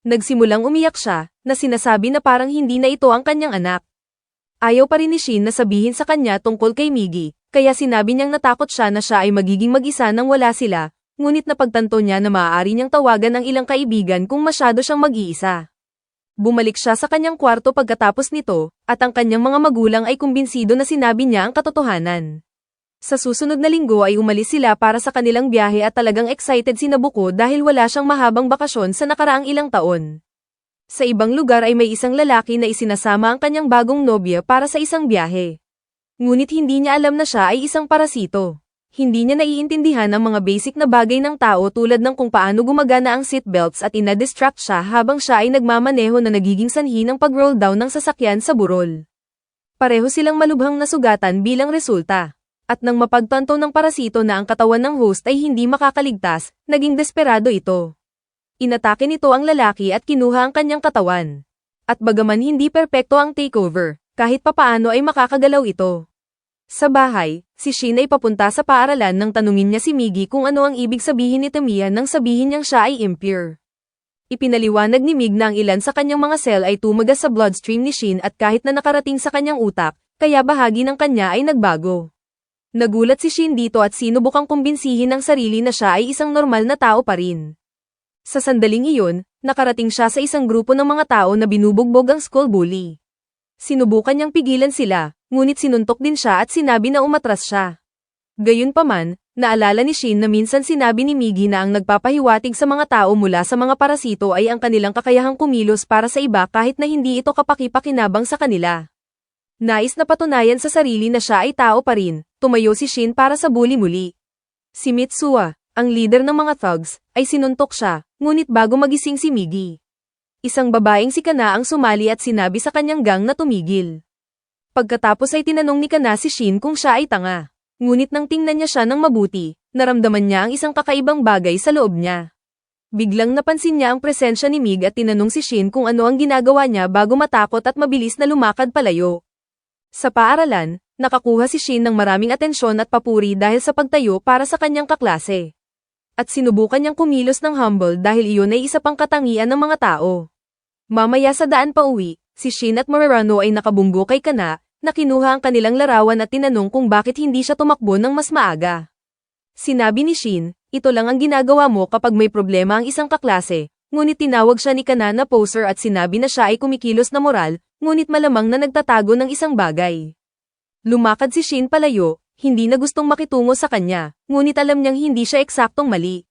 Nagsimulang umiyak siya, na sinasabi na parang hindi na ito ang kanyang anak. Ayaw pa rin ni Shin na sabihin sa kanya tungkol kay Migi, kaya sinabi niyang natakot siya na siya ay magiging mag-isa nang wala sila, ngunit napagtanto niya na maaari niyang tawagan ang ilang kaibigan kung masyado siyang mag-iisa. Bumalik siya sa kanyang kwarto pagkatapos nito, at ang kanyang mga magulang ay kumbinsido na sinabi niya ang katotohanan. Sa susunod na linggo ay umalis sila para sa kanilang biyahe at talagang excited si Nabucco dahil wala siyang mahabang bakasyon sa nakaraang ilang taon. Sa ibang lugar ay may isang lalaki na isinasama ang kanyang bagong nobya para sa isang biyahe. Ngunit hindi niya alam na siya ay isang parasito. Hindi niya naiintindihan ang mga basic na bagay ng tao tulad ng kung paano gumagana ang seatbelts at ina-distract siya habang siya ay nagmamaneho na nagiging sanhi ng pag-roll down ng sasakyan sa burol. Pareho silang malubhang nasugatan bilang resulta. At nang mapagtanto ng parasito na ang katawan ng host ay hindi makakaligtas, naging desperado ito. Inatake nito ang lalaki at kinuha ang kanyang katawan. At bagaman hindi perpekto ang takeover, kahit papaano ay makakagalaw ito. Sa bahay, si Shin ay papunta sa paaralan nang tanungin niya si Miggy kung ano ang ibig sabihin ni Tamiya nang sabihin niyang siya ay impure. Ipinaliwanag ni Mig na ang ilan sa kanyang mga cell ay tumagas sa bloodstream ni Shin at kahit na nakarating sa kanyang utak, kaya bahagi ng kanya ay nagbago. Nagulat si Shin dito at sinubukang kumbinsihin ng sarili na siya ay isang normal na tao pa rin. Sa sandaling iyon, nakarating siya sa isang grupo ng mga tao na binubugbog ang school bully. Sinubukan niyang pigilan sila, ngunit sinuntok din siya at sinabi na umatras siya. Gayunpaman, naalala ni Shin na minsan sinabi ni Miggy na ang nagpapahiwatig sa mga tao mula sa mga parasito ay ang kanilang kakayahang kumilos para sa iba kahit na hindi ito kapaki-pakinabang sa kanila. Nais na patunayan sa sarili na siya ay tao pa rin, tumayo si Shin para sa bully muli. Si Mitsuha, ang leader ng mga thugs, ay sinuntok siya, ngunit bago magising si Miggy. Isang babaeng si Kana ang sumali at sinabi sa kanyang gang na tumigil. Pagkatapos ay tinanong ni Kana si Shin kung siya ay tanga. Ngunit nang tingnan niya siya ng mabuti, naramdaman niya ang isang kakaibang bagay sa loob niya. Biglang napansin niya ang presensya ni Mig at tinanong si Shin kung ano ang ginagawa niya bago matakot at mabilis na lumakad palayo. Sa paaralan, nakakuha si Shin ng maraming atensyon at papuri dahil sa pagtayo para sa kanyang kaklase. At sinubukan niyang kumilos ng humble dahil iyon ay isa pang katangian ng mga tao. Mamaya sa daan pa uwi, si Shin at Morerano ay nakabunggo kay Kana, na kinuha ang kanilang larawan at tinanong kung bakit hindi siya tumakbo ng mas maaga. Sinabi ni Shin, ito lang ang ginagawa mo kapag may problema ang isang kaklase, ngunit tinawag siya ni Kana na poser at sinabi na siya ay kumikilos na moral, ngunit malamang na nagtatago ng isang bagay. Lumakad si Shin palayo, hindi na gustong makitungo sa kanya, ngunit alam niyang hindi siya eksaktong mali.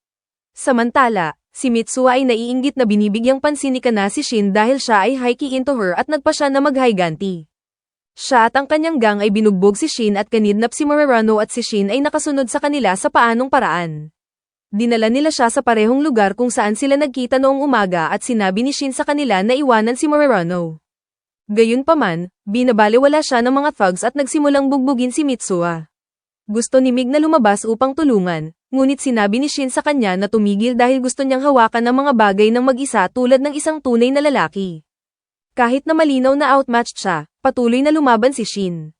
Samantala, si Mitsuha ay naiinggit na binibigyang pansin ni Kana si Shin dahil siya ay high-key into her at nagpa siya na mag-higanti. Siya at ang kanyang gang ay binugbog si Shin at kanidnap si Morerano at si Shin ay nakasunod sa kanila sa paanong paraan. Dinala nila siya sa parehong lugar kung saan sila nagkita noong umaga at sinabi ni Shin sa kanila na iwanan si Morerano. Gayunpaman, binabalewala siya ng mga thugs at nagsimulang bugbugin si Mitsuha. Gusto ni Mig na lumabas upang tulungan, ngunit sinabi ni Shin sa kanya na tumigil dahil gusto niyang hawakan ang mga bagay ng mag-isa tulad ng isang tunay na lalaki. Kahit na malinaw na outmatched siya, patuloy na lumaban si Shin.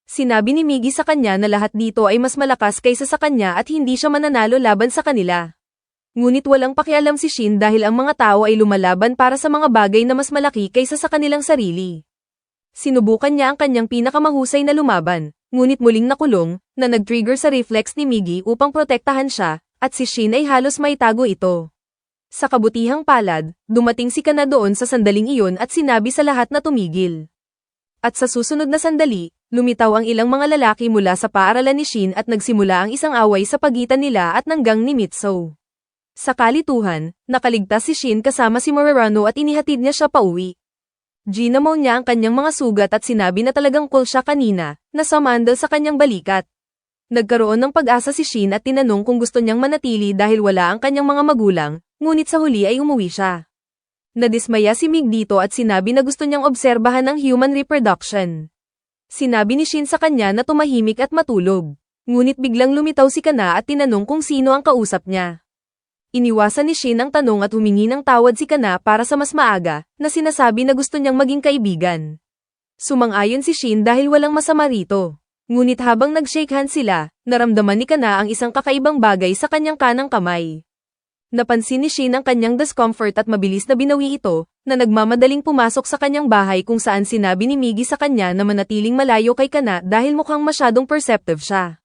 Sinabi ni Miggy sa kanya na lahat dito ay mas malakas kaysa sa kanya at hindi siya mananalo laban sa kanila. Ngunit walang pakialam si Shin dahil ang mga tao ay lumalaban para sa mga bagay na mas malaki kaysa sa kanilang sarili. Sinubukan niya ang kanyang pinakamahusay na lumaban, ngunit muling nakulong, na nag-trigger sa reflex ni Miggy upang protektahan siya, at si Shin ay halos maitago ito. Sa kabutihang palad, dumating si Kana doon sa sandaling iyon at sinabi sa lahat na tumigil. At sa susunod na sandali, lumitaw ang ilang mga lalaki mula sa paaralan ni Shin at nagsimula ang isang away sa pagitan nila at ng gang ni Mitsu. Sa kalituhan, nakaligtas si Shin kasama si Morerano at inihatid niya siya pauwi. Ginamaw niya ang kanyang mga sugat at sinabi na talagang cool siya kanina, na sumandal sa kanyang balikat. Nagkaroon ng pag-asa si Shin at tinanong kung gusto niyang manatili dahil wala ang kanyang mga magulang, ngunit sa huli ay umuwi siya. Nadismaya si Mig dito at sinabi na gusto niyang obserbahan ang human reproduction. Sinabi ni Shin sa kanya na tumahimik at matulog. Ngunit biglang lumitaw si Kana at tinanong kung sino ang kausap niya. Iniwasan ni Shin ang tanong at humingi ng tawad si Kana para sa mas maaga, na sinasabi na gusto niyang maging kaibigan. Sumang-ayon si Shin dahil walang masama rito. Ngunit habang nag-shake hands sila, naramdaman ni Kana ang isang kakaibang bagay sa kanyang kanang kamay. Napansin ni Shin ang kanyang discomfort at mabilis na binawi ito, na nagmamadaling pumasok sa kanyang bahay kung saan sinabi ni Miggy sa kanya na manatiling malayo kay Kana dahil mukhang masyadong perceptive siya.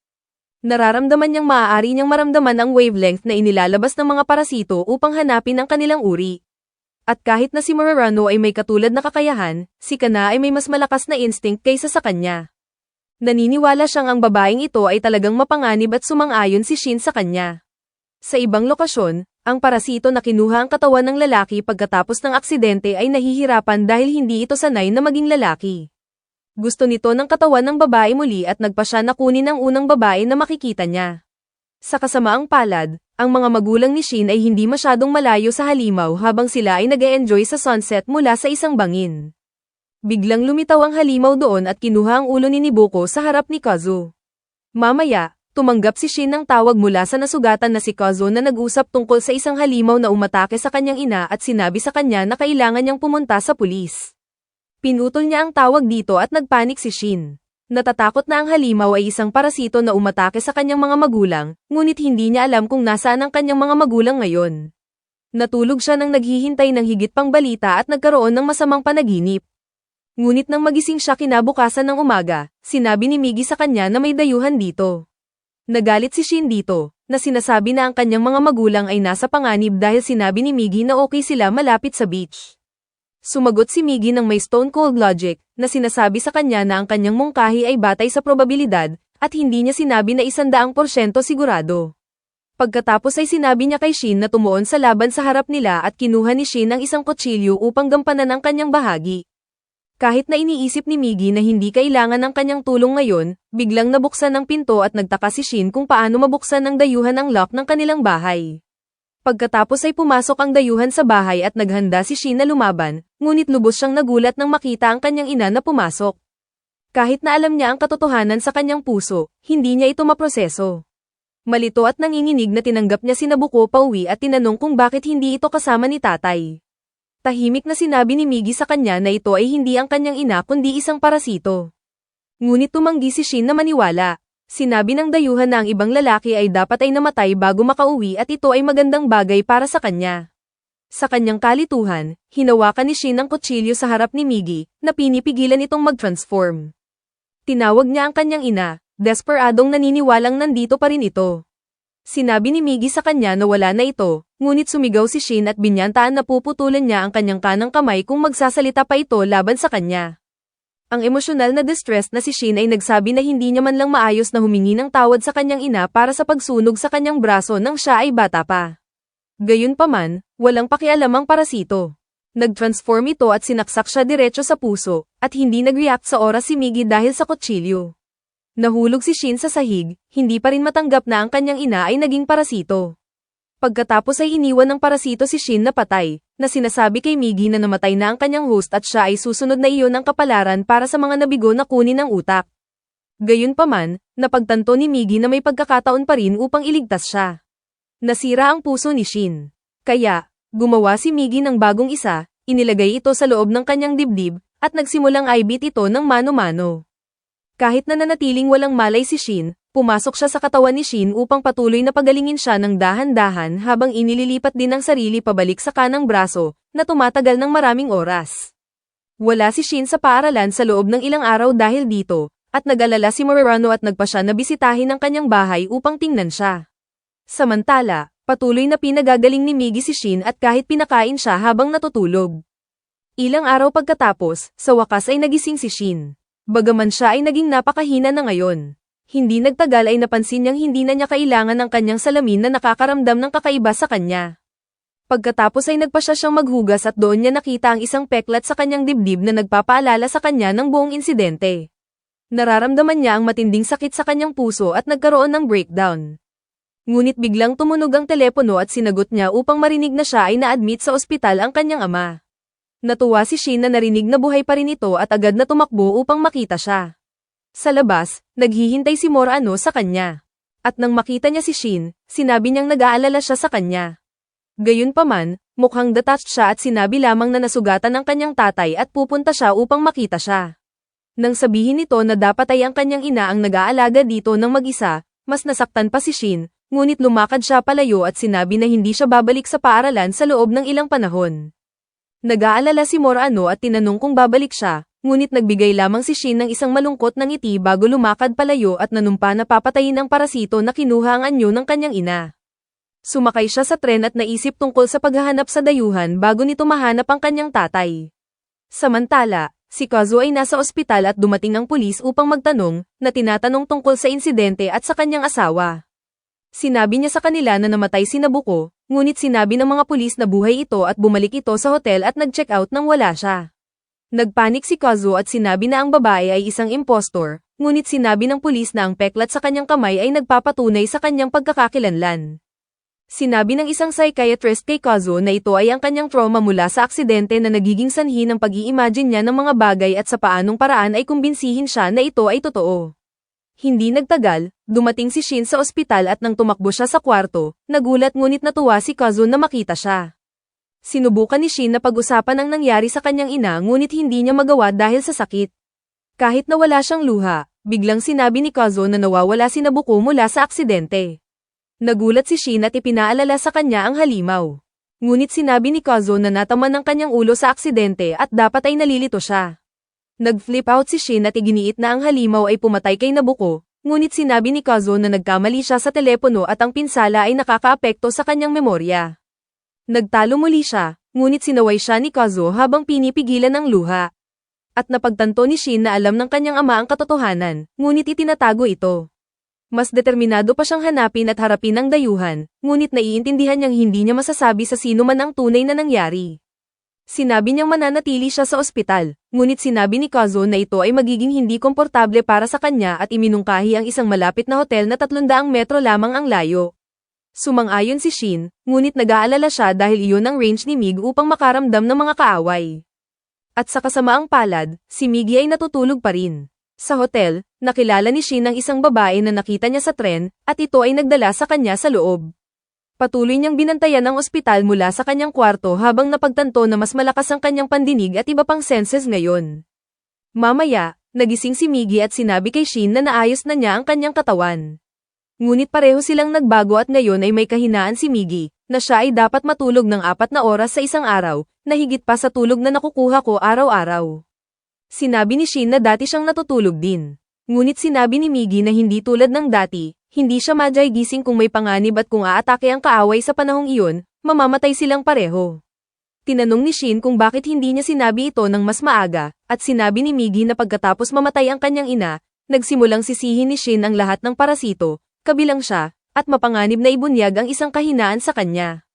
Nararamdaman niyang maaari niyang maramdaman ang wavelength na inilalabas ng mga parasito upang hanapin ang kanilang uri. At kahit na si Morerano ay may katulad na kakayahan, si Kana ay may mas malakas na instinct kaysa sa kanya. Naniniwala siyang ang babaeng ito ay talagang mapanganib at sumang-ayon si Shin sa kanya. Sa ibang lokasyon, ang parasito na kinuha ang katawan ng lalaki pagkatapos ng aksidente ay nahihirapan dahil hindi ito sanay na maging lalaki. Gusto nito ng katawan ng babae muli at nagpa siya na kunin ang unang babae na makikita niya. Sa kasamaang palad, ang mga magulang ni Shin ay hindi masyadong malayo sa halimaw habang sila ay nag-e-enjoy sa sunset mula sa isang bangin. Biglang lumitaw ang halimaw doon at kinuha ang ulo ni Nibuko sa harap ni Kazu. Mamaya, tumanggap si Shin ng tawag mula sa nasugatan na si Kazu na nag-usap tungkol sa isang halimaw na umatake sa kanyang ina at sinabi sa kanya na kailangan niyang pumunta sa pulis. Pinutol niya ang tawag dito at nagpanik si Shin. Natatakot na ang halimaw ay isang parasito na umatake sa kanyang mga magulang, ngunit hindi niya alam kung nasaan ang kanyang mga magulang ngayon. Natulog siya nang naghihintay ng higit pang balita at nagkaroon ng masamang panaginip. Ngunit nang magising siya kinabukasan ng umaga, sinabi ni Migi sa kanya na may dayuhan dito. Nagalit si Shin dito, na sinasabi na ang kanyang mga magulang ay nasa panganib dahil sinabi ni Migi na okay sila malapit sa beach. Sumagot si Migi ng may stone cold logic, na sinasabi sa kanya na ang kanyang mungkahi ay batay sa probabilidad, at hindi niya sinabi na 100% sigurado. Pagkatapos ay sinabi niya kay Shin na tumuon sa laban sa harap nila at kinuha ni Shin ang isang kutsilyo upang gampanan ang kanyang bahagi. Kahit na iniisip ni Migi na hindi kailangan ng kanyang tulong ngayon, biglang nabuksan ang pinto at nagtaka si Shin kung paano mabuksan ng dayuhan ang lock ng kanilang bahay. Pagkatapos ay pumasok ang dayuhan sa bahay at naghanda si Shin na lumaban, ngunit lubos siyang nagulat nang makita ang kanyang ina na pumasok. Kahit na alam niya ang katotohanan sa kanyang puso, hindi niya ito maproseso. Malito at nanginginig na tinanggap niya si Nabuko pauwi at tinanong kung bakit hindi ito kasama ni tatay. Tahimik na sinabi ni Migi sa kanya na ito ay hindi ang kanyang ina kundi isang parasito. Ngunit tumanggi si Shin na maniwala. Sinabi ng dayuhan na ang ibang lalaki ay dapat ay namatay bago makauwi at ito ay magandang bagay para sa kanya. Sa kanyang kalituhan, hinawakan ni Shin ang kutsilyo sa harap ni Migi, na pinipigilan itong mag-transform. Tinawag niya ang kanyang ina, desperadong naniniwalang nandito pa rin ito. Sinabi ni Migi sa kanya na wala na ito, ngunit sumigaw si Shin at binyantaan na puputulan niya ang kanyang kanang kamay kung magsasalita pa ito laban sa kanya. Ang emosyonal na distress na si Shin ay nagsabi na hindi niya man lang maayos na humingi ng tawad sa kanyang ina para sa pagsunog sa kanyang braso nang siya ay bata pa. Gayunpaman, walang pakialam ang parasito. Nag-transform ito at sinaksak siya diretso sa puso, at hindi nag-react sa oras si Migi dahil sa kutsilyo. Nahulog si Shin sa sahig, hindi pa rin matanggap na ang kanyang ina ay naging parasito. Pagkatapos ay iniwan ng parasito si Shin na patay, na sinasabi kay Migi na namatay na ang kanyang host at siya ay susunod na iyon ng kapalaran para sa mga nabigo na kunin ang utak. Gayunpaman, napagtanto ni Migi na may pagkakataon pa rin upang iligtas siya. Nasira ang puso ni Shin. Kaya, gumawa si Migi ng bagong isa, inilagay ito sa loob ng kanyang dibdib, at nagsimulang aibit ito ng mano-mano. Kahit na nanatiling walang malay si Shin, pumasok siya sa katawan ni Shin upang patuloy na pagalingin siya ng dahan-dahan habang inililipat din ang sarili pabalik sa kanang braso, na tumatagal ng maraming oras. Wala si Shin sa paaralan sa loob ng ilang araw dahil dito, at nag-alala si Morirano at nagpa siya na bisitahin ang kanyang bahay upang tingnan siya. Samantala, patuloy na pinagagaling ni Migi si Shin at kahit pinakain siya habang natutulog. Ilang araw pagkatapos, sa wakas ay nagising si Shin. Bagaman siya ay naging napakahina na ngayon. Hindi nagtagal ay napansin niyang hindi na niya kailangan ng kanyang salamin na nakakaramdam ng kakaiba sa kanya. Pagkatapos ay nagpa siya siyang maghugas at doon niya nakita ang isang peklat sa kanyang dibdib na nagpapaalala sa kanya ng buong insidente. Nararamdaman niya ang matinding sakit sa kanyang puso at nagkaroon ng breakdown. Ngunit biglang tumunog ang telepono at sinagot niya upang marinig na siya ay na-admit sa ospital ang kanyang ama. Natuwa si Shin na narinig na buhay pa rin ito at agad na tumakbo upang makita siya. Sa labas, naghihintay si Morano sa kanya. At nang makita niya si Shin, sinabi niyang nag-aalala siya sa kanya. Gayunpaman, mukhang detached siya at sinabi lamang na nasugatan ang kanyang tatay at pupunta siya upang makita siya. Nang sabihin nito na dapat ay ang kanyang ina ang nag-aalaga dito ng mag-isa, mas nasaktan pa si Shin, ngunit lumakad siya palayo at sinabi na hindi siya babalik sa paaralan sa loob ng ilang panahon. Nag-aalala si Morano at tinanong kung babalik siya, ngunit nagbigay lamang si Shin ng isang malungkot na ngiti bago lumakad palayo at nanumpa na papatayin ang parasito na kinuha ang anyo ng kanyang ina. Sumakay siya sa tren at naisip tungkol sa paghahanap sa dayuhan bago nito mahanap ang kanyang tatay. Samantala, si Kazuo ay nasa ospital at dumating ang pulis upang magtanong, na tinatanong tungkol sa insidente at sa kanyang asawa. Sinabi niya sa kanila na namatay si Nabuko, ngunit sinabi ng mga pulis na buhay ito at bumalik ito sa hotel at nag-check out nang wala siya. Nagpanik si Kazuo at sinabi na ang babae ay isang impostor, ngunit sinabi ng pulis na ang peklat sa kanyang kamay ay nagpapatunay sa kanyang pagkakakilanlan. Sinabi ng isang psychiatrist kay Kazuo na ito ay ang kanyang trauma mula sa aksidente na nagiging sanhi ng pag-i-imagine niya ng mga bagay at sa paanong paraan ay kumbinsihin siya na ito ay totoo. Hindi nagtagal, dumating si Shin sa ospital at nang tumakbo siya sa kwarto, nagulat ngunit natuwa si Kazuo na makita siya. Sinubukan ni Shin na pag-usapan ang nangyari sa kanyang ina ngunit hindi niya magawa dahil sa sakit. Kahit na wala siyang luha, biglang sinabi ni Kazuo na nawawala si Nabuko mula sa aksidente. Nagulat si Shin at ipinaalala sa kanya ang halimaw. Ngunit sinabi ni Kazuo na nataman ng kanyang ulo sa aksidente at dapat ay nalilito siya. Nag-flip out si Shin at iginiit na ang halimaw ay pumatay kay Nabuko, ngunit sinabi ni Kazuo na nagkamali siya sa telepono at ang pinsala ay nakakaapekto sa kanyang memorya. Nagtalo muli siya, ngunit sinaway siya ni Kazuo habang pinipigilan ang luha. At napagtanto ni Shin na alam ng kanyang ama ang katotohanan, ngunit itinatago ito. Mas determinado pa siyang hanapin at harapin ang dayuhan, ngunit naiintindihan niyang hindi niya masasabi sa sino man ang tunay na nangyari. Sinabi niyang mananatili siya sa ospital, ngunit sinabi ni Kazuo na ito ay magiging hindi komportable para sa kanya at iminungkahi ang isang malapit na hotel na 300 metro lamang ang layo. Sumang-ayon si Shin, ngunit nag-aalala siya dahil iyon ang range ni Mig upang makaramdam ng mga kaaway. At sa kasamaang palad, si Miggy ay natutulog pa rin. Sa hotel, nakilala ni Shin ang isang babae na nakita niya sa tren, at ito ay nagdala sa kanya sa loob. Patuloy niyang binantayan ang ospital mula sa kanyang kwarto habang napagtanto na mas malakas ang kanyang pandinig at iba pang senses ngayon. Mamaya, nagising si Miggy at sinabi kay Shin na naayos na niya ang kanyang katawan. Ngunit pareho silang nagbago at ngayon ay may kahinaan si Miggy, na siya ay dapat matulog ng 4 na oras sa isang araw, na higit pa sa tulog na nakukuha ko araw-araw. Sinabi ni Shin na dati siyang natutulog din. Ngunit sinabi ni Miggy na hindi tulad ng dati, hindi siya madyay gising kung may panganib at kung aatake ang kaaway sa panahong iyon, mamamatay silang pareho. Tinanong ni Shin kung bakit hindi niya sinabi ito ng mas maaga, at sinabi ni Miggy na pagkatapos mamatay ang kanyang ina, nagsimulang sisihin ni Shin ang lahat ng parasito, kabilang siya, at mapanganib na ibunyag ang isang kahinaan sa kanya.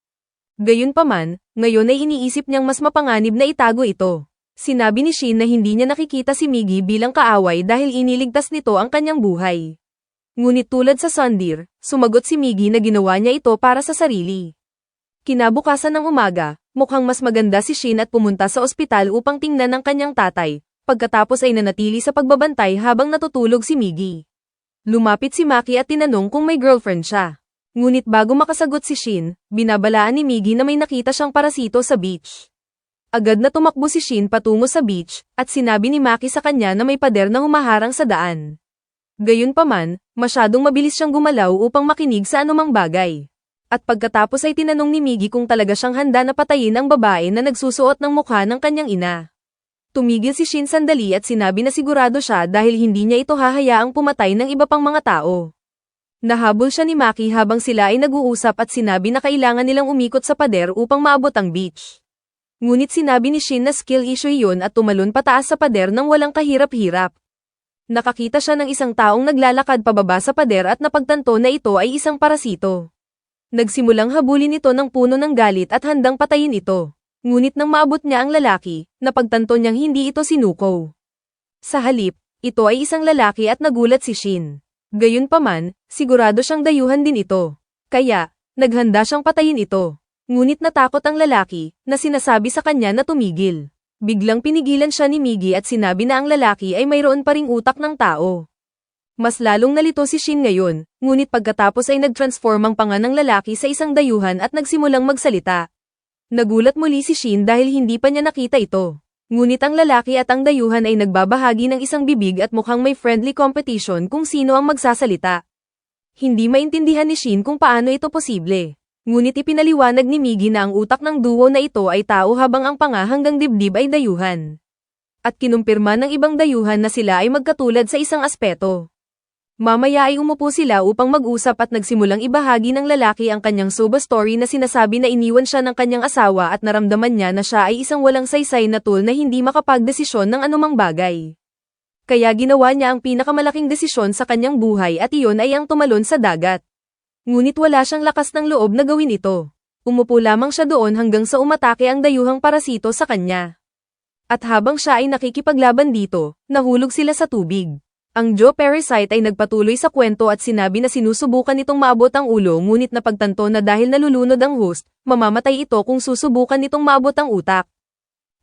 Gayunpaman, ngayon ay iniisip niyang mas mapanganib na itago ito. Sinabi ni Shin na hindi niya nakikita si Miggy bilang kaaway dahil iniligtas nito ang kanyang buhay. Ngunit tulad sa Sundir, sumagot si Miggy na ginawa niya ito para sa sarili. Kinabukasan ng umaga, mukhang mas maganda si Shin at pumunta sa ospital upang tingnan ang kanyang tatay, pagkatapos ay nanatili sa pagbabantay habang natutulog si Miggy. Lumapit si Maki at tinanong kung may girlfriend siya. Ngunit bago makasagot si Shin, binabalaan ni Miggy na may nakita siyang parasito sa beach. Agad na tumakbo si Shin patungo sa beach, at sinabi ni Maki sa kanya na may pader na humaharang sa daan. Gayunpaman, masyadong mabilis siyang gumalaw upang makinig sa anumang bagay. At pagkatapos ay tinanong ni Miggy kung talaga siyang handa na patayin ang babae na nagsusuot ng mukha ng kanyang ina. Tumigil si Shin sandali at sinabi na sigurado siya dahil hindi niya ito hahayaang pumatay ng iba pang mga tao. Nahabol siya ni Maki habang sila ay nag-uusap at sinabi na kailangan nilang umikot sa pader upang maabot ang beach. Ngunit sinabi ni Shin na skill issue iyon at tumalon pataas sa pader nang walang kahirap-hirap. Nakakita siya ng isang taong naglalakad pababa sa pader at napagtanto na ito ay isang parasito. Nagsimulang habulin ito ng puno ng galit at handang patayin ito. Ngunit nang maabot niya ang lalaki, napagtanto niyang hindi ito sinuko. Sa halip, ito ay isang lalaki at nagulat si Shin. Gayunpaman, sigurado siyang dayuhan din ito. Kaya, naghanda siyang patayin ito. Ngunit natakot ang lalaki, na sinasabi sa kanya na tumigil. Biglang pinigilan siya ni Miggy at sinabi na ang lalaki ay mayroon pa ring utak ng tao. Mas lalong nalito si Shin ngayon, ngunit pagkatapos ay nag-transform ang panga ng lalaki sa isang dayuhan at nagsimulang magsalita. Nagulat muli si Shin dahil hindi pa niya nakita ito. Ngunit ang lalaki at ang dayuhan ay nagbabahagi ng isang bibig at mukhang may friendly competition kung sino ang magsasalita. Hindi maintindihan ni Shin kung paano ito posible. Ngunit ipinaliwanag ni Miggy na ang utak ng duo na ito ay tao habang ang panga hanggang dibdib ay dayuhan. At kinumpirma ng ibang dayuhan na sila ay magkatulad sa isang aspeto. Mamaya ay umupo sila upang mag-usap at nagsimulang ibahagi ng lalaki ang kanyang soba story na sinasabi na iniwan siya ng kanyang asawa at naramdaman niya na siya ay isang walang saysay na tool na hindi makapagdesisyon ng anumang bagay. Kaya ginawa niya ang pinakamalaking desisyon sa kanyang buhay at iyon ay ang tumalon sa dagat. Ngunit wala siyang lakas ng loob na gawin ito. Umupo lamang siya doon hanggang sa umatake ang dayuhang parasito sa kanya. At habang siya ay nakikipaglaban dito, nahulog sila sa tubig. Ang Joe Parasite ay nagpatuloy sa kwento at sinabi na sinusubukan itong maabot ang ulo ngunit napagtanto na dahil nalulunod ang host, mamamatay ito kung susubukan nitong maabot ang utak.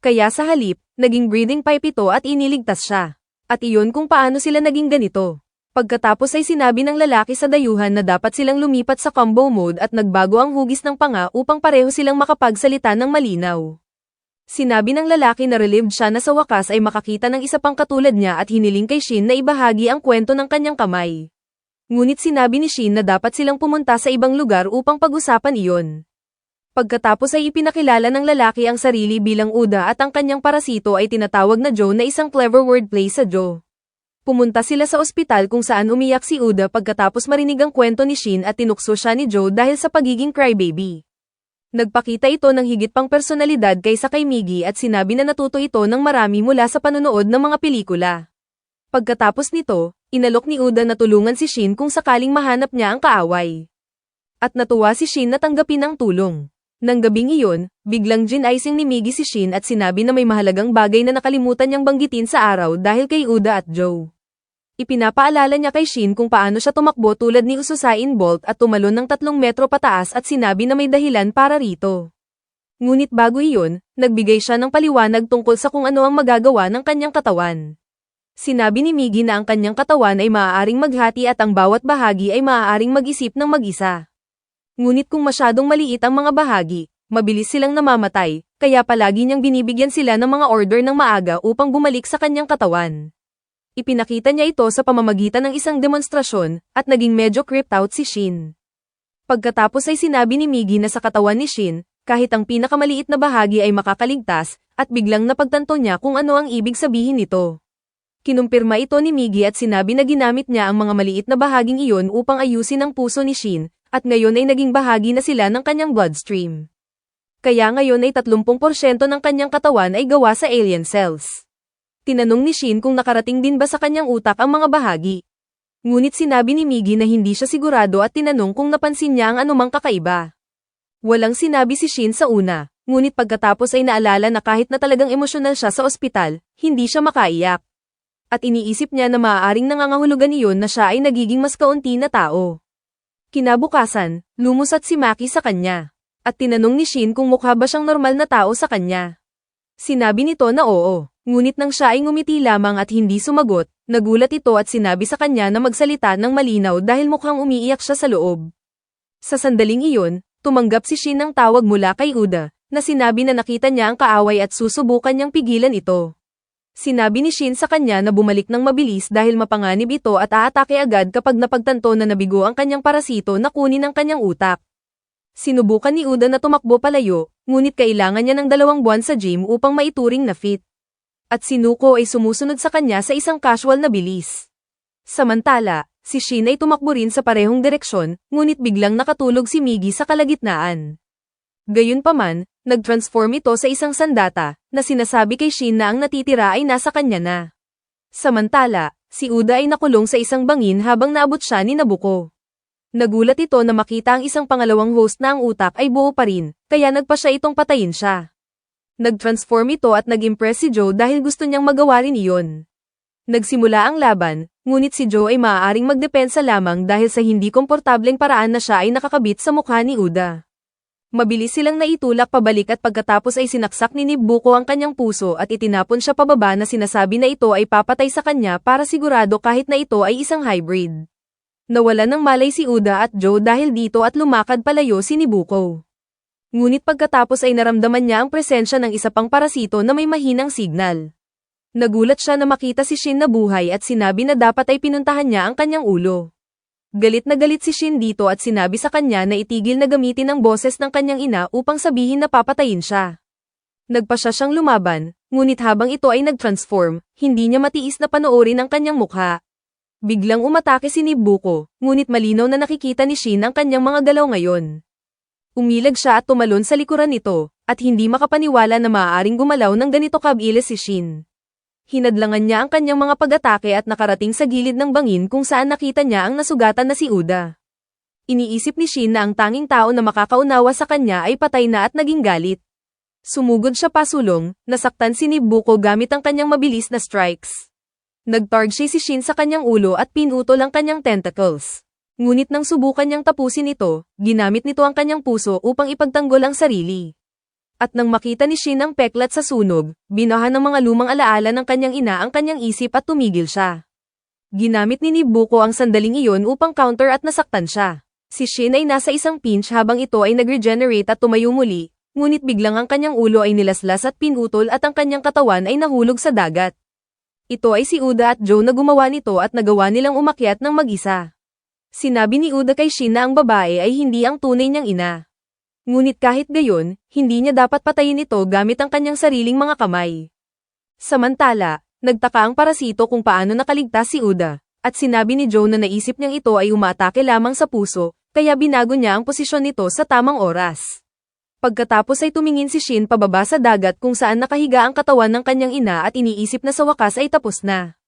Kaya sa halip, naging breathing pipe ito at iniligtas siya. At iyon kung paano sila naging ganito. Pagkatapos ay sinabi ng lalaki sa dayuhan na dapat silang lumipat sa combo mode at nagbago ang hugis ng panga upang pareho silang makapagsalita ng malinaw. Sinabi ng lalaki na relieved siya na sa wakas ay makakita ng isa pang katulad niya at hiniling kay Shin na ibahagi ang kwento ng kanyang kamay. Ngunit sinabi ni Shin na dapat silang pumunta sa ibang lugar upang pag-usapan iyon. Pagkatapos ay ipinakilala ng lalaki ang sarili bilang Uda at ang kanyang parasito ay tinatawag na Joe na isang clever wordplay sa Joe. Pumunta sila sa ospital kung saan umiyak si Uda pagkatapos marinig ang kwento ni Shin at tinukso siya ni Joe dahil sa pagiging crybaby. Nagpakita ito ng higit pang personalidad kaysa kay Miggy at sinabi na natuto ito ng marami mula sa panonood ng mga pelikula. Pagkatapos nito, inalok ni Uda na tulungan si Shin kung sakaling mahanap niya ang kaaway. At natuwa si Shin na tanggapin ang tulong. Nang gabing iyon, biglang gin-icing ni Miggy si Shin at sinabi na may mahalagang bagay na nakalimutan niyang banggitin sa araw dahil kay Uda at Joe. Ipinapaalala niya kay Shin kung paano siya tumakbo tulad ni Usain Bolt at tumalon ng 3 metro pataas at sinabi na may dahilan para rito. Ngunit bago iyon, nagbigay siya ng paliwanag tungkol sa kung ano ang magagawa ng kanyang katawan. Sinabi ni Miggy na ang kanyang katawan ay maaaring maghati at ang bawat bahagi ay maaaring mag-isip ng mag-isa. Ngunit kung masyadong maliit ang mga bahagi, mabilis silang namamatay, kaya palagi niyang binibigyan sila ng mga order ng maaga upang bumalik sa kanyang katawan. Ipinakita niya ito sa pamamagitan ng isang demonstrasyon, at naging medyo creeped out si Shin. Pagkatapos ay sinabi ni Miggy na sa katawan ni Shin, kahit ang pinakamaliit na bahagi ay makakaligtas, at biglang napagtanto niya kung ano ang ibig sabihin nito. Kinumpirma ito ni Miggy at sinabi na ginamit niya ang mga maliit na bahaging iyon upang ayusin ang puso ni Shin, at ngayon ay naging bahagi na sila ng kanyang bloodstream. Kaya ngayon ay 30% ng kanyang katawan ay gawa sa alien cells. Tinanong ni Shin kung nakarating din ba sa kanyang utak ang mga bahagi. Ngunit sinabi ni Miggy na hindi siya sigurado at tinanong kung napansin niya ang anumang kakaiba. Walang sinabi si Shin sa una, ngunit pagkatapos ay naalala na kahit na talagang emosyonal siya sa ospital, hindi siya makaiyak. At iniisip niya na maaaring nangangahulugan iyon na siya ay nagiging mas kaunti na tao. Kinabukasan, lumusat si Maki sa kanya. At tinanong ni Shin kung mukha ba siyang normal na tao sa kanya. Sinabi nito na oo. Ngunit nang siya ay ngumiti lamang at hindi sumagot, nagulat ito at sinabi sa kanya na magsalita ng malinaw dahil mukhang umiiyak siya sa loob. Sa sandaling iyon, tumanggap si Shin ng tawag mula kay Uda, na sinabi na nakita niya ang kaaway at susubukan niyang pigilan ito. Sinabi ni Shin sa kanya na bumalik ng mabilis dahil mapanganib ito at aatake agad kapag napagtanto na nabigo ang kanyang parasito na kunin ang kanyang utak. Sinubukan ni Uda na tumakbo palayo, ngunit kailangan niya ng 2 buwan sa gym upang maituring na fit. At si Nuko ay sumusunod sa kanya sa isang casual na bilis. Samantala, si Shin ay tumakbo rin sa parehong direksyon, ngunit biglang nakatulog si Miggy sa kalagitnaan. Gayunpaman, nag-transform ito sa isang sandata, na sinasabi kay Shin na ang natitira ay nasa kanya na. Samantala, si Uda ay nakulong sa isang bangin habang naabot siya ni Nabuko. Nagulat ito na makita ang isang pangalawang host na ang utak ay buo pa rin, kaya nagpa siya itong patayin siya. Nag-transform ito at nag-impress si Joe dahil gusto niyang magawa rin iyon. Nagsimula ang laban, ngunit si Joe ay maaaring magdepensa lamang dahil sa hindi komportableng paraan na siya ay nakakabit sa mukha ni Uda. Mabilis silang naitulak pabalik at pagkatapos ay sinaksak ni Nibuko ang kanyang puso at itinapon siya pababa na sinasabi na ito ay papatay sa kanya para sigurado kahit na ito ay isang hybrid. Nawalan ng malay si Uda at Joe dahil dito at lumakad palayo si Nibuko. Ngunit pagkatapos ay naramdaman niya ang presensya ng isa pang parasito na may mahinang signal. Nagulat siya na makita si Shin na buhay at sinabi na dapat ay pinuntahan niya ang kanyang ulo. Galit na galit si Shin dito at sinabi sa kanya na itigil na gamitin ang boses ng kanyang ina upang sabihin na papatayin siya. Nagpa siya siyang lumaban, ngunit habang ito ay nag-transform, hindi niya matiis na panoorin ang kanyang mukha. Biglang umatake si Nibuko, ngunit malinaw na nakikita ni Shin ang kanyang mga galaw ngayon. Umilag siya at tumalon sa likuran nito, at hindi makapaniwala na maaaring gumalaw ng ganito kabilis si Shin. Hinadlangan niya ang kanyang mga pag-atake at nakarating sa gilid ng bangin kung saan nakita niya ang nasugatan na si Uda. Iniisip ni Shin na ang tanging tao na makakaunawa sa kanya ay patay na at naging galit. Sumugod siya pasulong, nasaktan si Nibuko gamit ang kanyang mabilis na strikes. Nag-target si Shin sa kanyang ulo at pinutol ang kanyang tentacles. Ngunit nang subukan niyang tapusin ito, ginamit nito ang kanyang puso upang ipagtanggol ang sarili. At nang makita ni Shin ang peklat sa sunog, binahan ng mga lumang alaala ng kanyang ina ang kanyang isip at tumigil siya. Ginamit ni Nibuko ang sandaling iyon upang counter at nasaktan siya. Si Shin ay nasa isang pinch habang ito ay nag-regenerate at tumayo muli, ngunit biglang ang kanyang ulo ay nilaslas at pinutol at ang kanyang katawan ay nahulog sa dagat. Ito ay si Uda at Joe na gumawa nito at nagawa nilang umakyat ng mag-isa. Sinabi ni Uda kay Shin na ang babae ay hindi ang tunay niyang ina. Ngunit kahit gayon, hindi niya dapat patayin ito gamit ang kanyang sariling mga kamay. Samantala, nagtaka ang parasito kung paano nakaligtas si Uda, at sinabi ni Joe na naisip niyang ito ay umaatake lamang sa puso, kaya binago niya ang posisyon nito sa tamang oras. Pagkatapos ay tumingin si Shin pababa sa dagat kung saan nakahiga ang katawan ng kanyang ina at iniisip na sa wakas ay tapos na.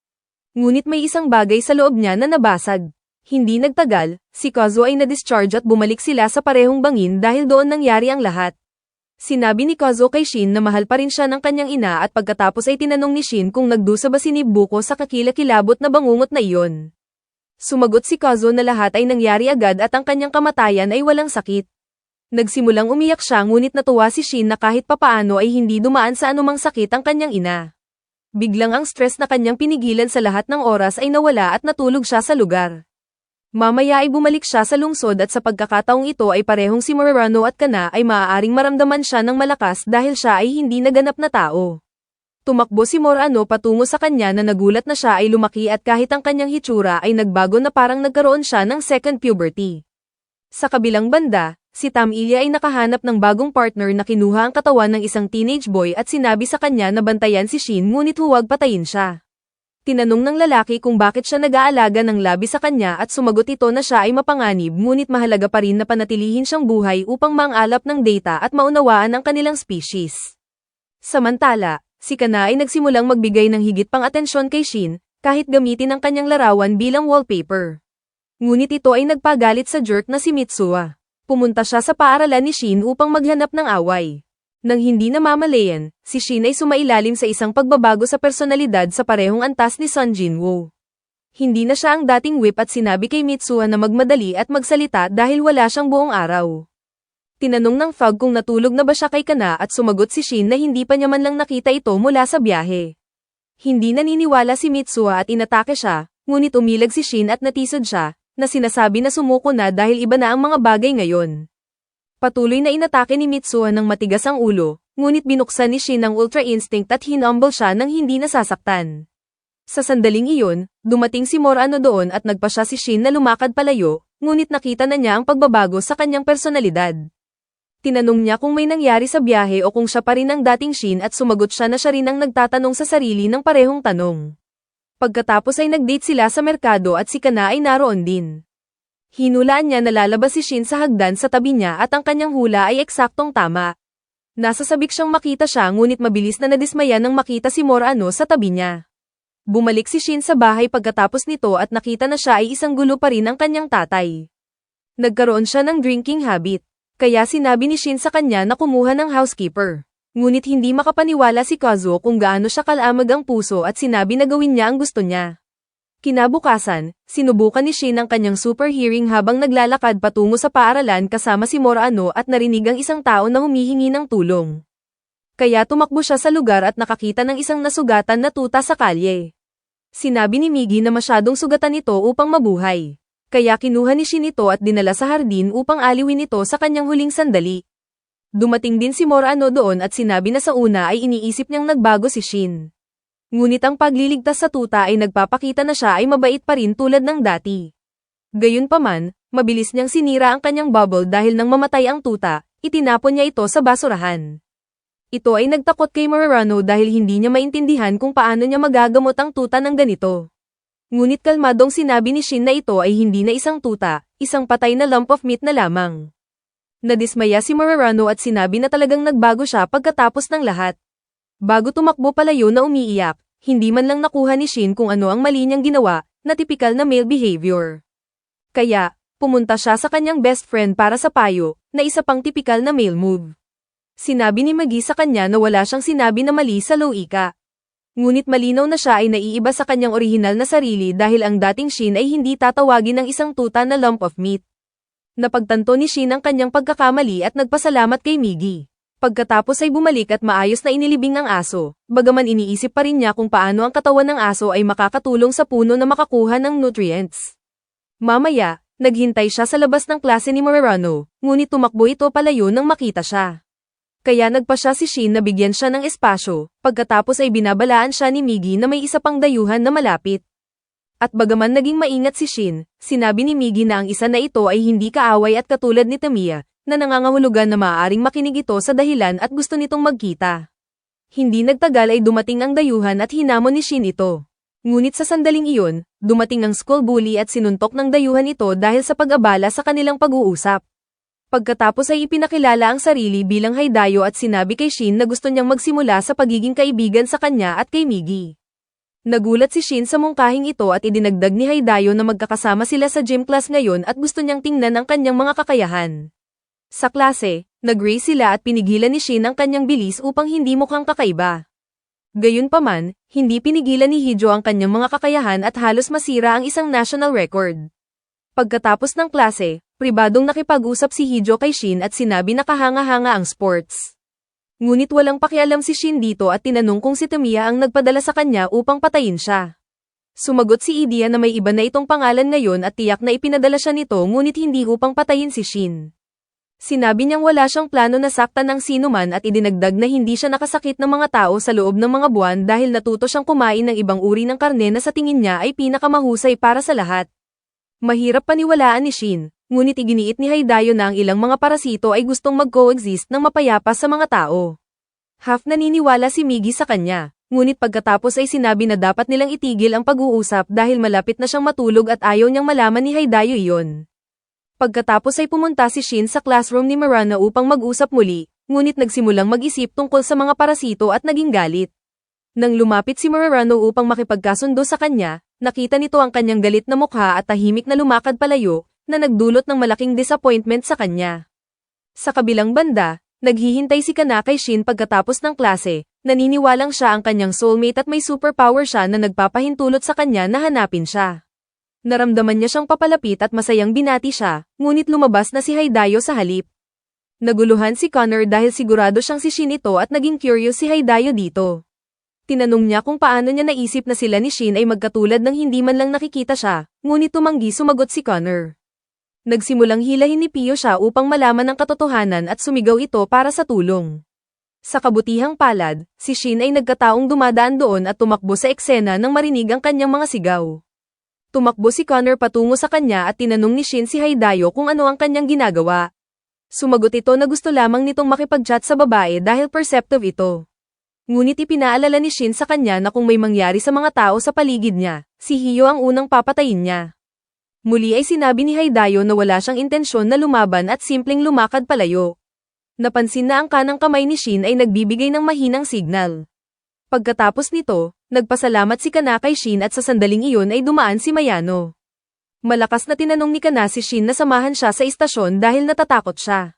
Ngunit may isang bagay sa loob niya na nabasag. Hindi nagtagal, si Kazuo ay na-discharge at bumalik sila sa parehong bangin dahil doon nangyari ang lahat. Sinabi ni Kazuo kay Shin na mahal pa rin siya ng kanyang ina at pagkatapos ay tinanong ni Shin kung nagdusa ba si Nibuko sa kakilakilabot na bangungot na iyon. Sumagot si Kazuo na lahat ay nangyari agad at ang kanyang kamatayan ay walang sakit. Nagsimulang umiyak siya ngunit natuwa si Shin na kahit papaano ay hindi dumaan sa anumang sakit ang kanyang ina. Biglang ang stress na kanyang pinigilan sa lahat ng oras ay nawala at natulog siya sa lugar. Mamaya ay bumalik siya sa lungsod at sa pagkakataong ito ay parehong si Murano at Kana ay maaaring maramdaman siya ng malakas dahil siya ay hindi naganap na tao. Tumakbo si Murano patungo sa kanya na nagulat na siya ay lumaki at kahit ang kanyang hitsura ay nagbago na parang nagkaroon siya ng second puberty. Sa kabilang banda, si Tam-ilya ay nakahanap ng bagong partner na kinuha ang katawan ng isang teenage boy at sinabi sa kanya na bantayan si Shin ngunit huwag patayin siya. Tinanong ng lalaki kung bakit siya nag-aalaga ng labi sa kanya at sumagot ito na siya ay mapanganib ngunit mahalaga pa rin na panatilihin siyang buhay upang maangalap ng data at maunawaan ang kanilang species. Samantala, si Kana ay nagsimulang magbigay ng higit pang atensyon kay Shin, kahit gamitin ang kanyang larawan bilang wallpaper. Ngunit ito ay nagpagalit sa jerk na si Mitsuha. Pumunta siya sa paaralan ni Shin upang maghanap ng away. Nang hindi namamalayan, si Shin ay sumailalim sa isang pagbabago sa personalidad sa parehong antas ni Sun Jinwoo. Hindi na siya ang dating whip at sinabi kay Mitsuha na magmadali at magsalita dahil wala siyang buong araw. Tinanong ng Fog kung natulog na ba siya kay Kana at sumagot si Shin na hindi pa niya man lang nakita ito mula sa biyahe. Hindi naniniwala si Mitsuha at inatake siya, ngunit umilag si Shin at natisod siya, na sinasabi na sumuko na dahil iba na ang mga bagay ngayon. Patuloy na inatake ni Mitsuha ng matigas ang ulo, ngunit binuksan ni Shin ang Ultra Instinct at hinumble siya nang hindi nasasaktan. Sa sandaling iyon, dumating si Murano doon at nagpasya si Shin na lumakad palayo, ngunit nakita na niya ang pagbabago sa kanyang personalidad. Tinanong niya kung may nangyari sa biyahe o kung siya pa rin ang dating Shin at sumagot siya na siya rin ang nagtatanong sa sarili ng parehong tanong. Pagkatapos ay nag-date sila sa merkado at si Kana ay naroon din. Hinulaan niya na lalabas si Shin sa hagdan sa tabi niya at ang kanyang hula ay eksaktong tama. Nasasabik siyang makita siya ngunit mabilis na nadismaya nang makita si Murano sa tabi niya. Bumalik si Shin sa bahay pagkatapos nito at nakita na siya ay isang gulo pa rin ang kanyang tatay. Nagkaroon siya ng drinking habit, kaya sinabi ni Shin sa kanya na kumuha ng housekeeper. Ngunit hindi makapaniwala si Kazuo kung gaano siya kalamag ang puso at sinabi na gawin niya ang gusto niya. Kinabukasan, sinubukan ni Shin ang kanyang super hearing habang naglalakad patungo sa paaralan kasama si Murano at narinig ang isang tao na humihingi ng tulong. Kaya tumakbo siya sa lugar at nakakita ng isang nasugatan na tuta sa kalye. Sinabi ni Migi na masyadong sugatan ito upang mabuhay. Kaya kinuha ni Shin ito at dinala sa hardin upang aliwin ito sa kanyang huling sandali. Dumating din si Murano doon at sinabi na sa una ay iniisip niyang nagbago si Shin. Ngunit ang pagliligtas sa tuta ay nagpapakita na siya ay mabait pa rin tulad ng dati. Gayunpaman, mabilis niyang sinira ang kanyang bubble dahil nang mamatay ang tuta, itinapon niya ito sa basurahan. Ito ay nagtakot kay Murano dahil hindi niya maintindihan kung paano niya magagamot ang tuta ng ganito. Ngunit kalmadong sinabi ni Shin na ito ay hindi na isang tuta, isang patay na lump of meat na lamang. Nadismaya si Murarano at sinabi na talagang nagbago siya pagkatapos ng lahat. Bago tumakbo palayo na umiiyak, hindi man lang nakuha ni Shin kung ano ang mali niyang ginawa, na tipikal na male behavior. Kaya, pumunta siya sa kanyang best friend para sa payo, na isa pang tipikal na male move. Sinabi ni Magi sa kanya na wala siyang sinabi na mali sa loika. Ngunit malinaw na siya ay naiiba sa kanyang orihinal na sarili dahil ang dating Shin ay hindi tatawagin ng isang tuta na lump of meat. Napagtanto ni Shin ang kanyang pagkakamali at nagpasalamat kay Migi. Pagkatapos ay bumalik at maayos na inilibing ang aso, bagaman iniisip pa rin niya kung paano ang katawan ng aso ay makakatulong sa puno na makakuha ng nutrients. Mamaya, naghintay siya sa labas ng klase ni Murarano, ngunit tumakbo ito palayo nang makita siya. Kaya nagpa siya si Shin na bigyan siya ng espasyo, pagkatapos ay binabalaan siya ni Migi na may isa pang dayuhan na malapit. At bagaman naging maingat si Shin, sinabi ni Migi na ang isa na ito ay hindi kaaway at katulad ni Tamiya, na nangangahulugan na maaaring makinig ito sa dahilan at gusto nitong magkita. Hindi nagtagal ay dumating ang dayuhan at hinamon ni Shin ito. Ngunit sa sandaling iyon, dumating ang school bully at sinuntok ng dayuhan ito dahil sa pag-abala sa kanilang pag-uusap. Pagkatapos ay ipinakilala ang sarili bilang Haidayo at sinabi kay Shin na gusto niyang magsimula sa pagiging kaibigan sa kanya at kay Migi. Nagulat si Shin sa mungkahing ito at idinagdag ni Haidayo na magkakasama sila sa gym class ngayon at gusto niyang tingnan ang kanyang mga kakayahan. Sa klase, nag-race sila at pinigilan ni Shin ang kanyang bilis upang hindi mukhang kakaiba. Gayunpaman, hindi pinigilan ni Hijo ang kanyang mga kakayahan at halos masira ang isang national record. Pagkatapos ng klase, pribadong nakipag-usap si Hijo kay Shin at sinabi na kahanga-hanga ang sports. Ngunit walang pakialam si Shin dito at tinanong kung si Tamiya ang nagpadala sa kanya upang patayin siya. Sumagot si Idia na may iba na itong pangalan ngayon at tiyak na ipinadala siya nito ngunit hindi upang patayin si Shin. Sinabi niyang wala siyang plano na saktan ng sinuman at idinagdag na hindi siya nakasakit ng mga tao sa loob ng mga buwan dahil natuto siyang kumain ng ibang uri ng karne na sa tingin niya ay pinakamahusay para sa lahat. Mahirap paniwalaan ni Shin, ngunit iginiit ni Haidayo na ang ilang mga parasito ay gustong mag-coexist ng mapayapa sa mga tao. Half naniniwala si Migi sa kanya, ngunit pagkatapos ay sinabi na dapat nilang itigil ang pag-uusap dahil malapit na siyang matulog at ayaw niyang malaman ni Haidayo iyon. Pagkatapos ay pumunta si Shin sa classroom ni Murarano upang mag-usap muli, ngunit nagsimulang mag-isip tungkol sa mga parasito at naging galit. Nang lumapit si Murarano upang makipagkasundo sa kanya, nakita nito ang kanyang galit na mukha at tahimik na lumakad palayo, na nagdulot ng malaking disappointment sa kanya. Sa kabilang banda, naghihintay si Kana kay Shin pagkatapos ng klase, naniniwalang siya ang kanyang soulmate at may superpower siya na nagpapahintulot sa kanya na hanapin siya. Naramdaman niya siyang papalapit at masayang binati siya, ngunit lumabas na si Haidayo sa halip. Naguluhan si Connor dahil sigurado siyang si Shin ito at naging curious si Haidayo dito. Tinanong niya kung paano niya naisip na sila ni Shin ay magkatulad ng hindi man lang nakikita siya, ngunit tumanggi sumagot si Connor. Nagsimulang hilahin ni Pio siya upang malaman ang katotohanan at sumigaw ito para sa tulong. Sa kabutihang palad, si Shin ay nagkataong dumadaan doon at tumakbo sa eksena nang marinig ang kanyang mga sigaw. Tumakbo si Connor patungo sa kanya at tinanong ni Shin si Haidayo kung ano ang kanyang ginagawa. Sumagot ito na gusto lamang nitong makipag-chat sa babae dahil perceptive ito. Ngunit ipinaalala ni Shin sa kanya na kung may mangyari sa mga tao sa paligid niya, si Hio ang unang papatayin niya. Muli ay sinabi ni Haidayo na wala siyang intensyon na lumaban at simpleng lumakad palayo. Napansin na ang kanang kamay ni Shin ay nagbibigay ng mahinang signal. Pagkatapos nito, nagpasalamat si Kana kay Shin at sa sandaling iyon ay dumaan si Mayano. Malakas na tinanong ni Kana si Shin na samahan siya sa istasyon dahil natatakot siya.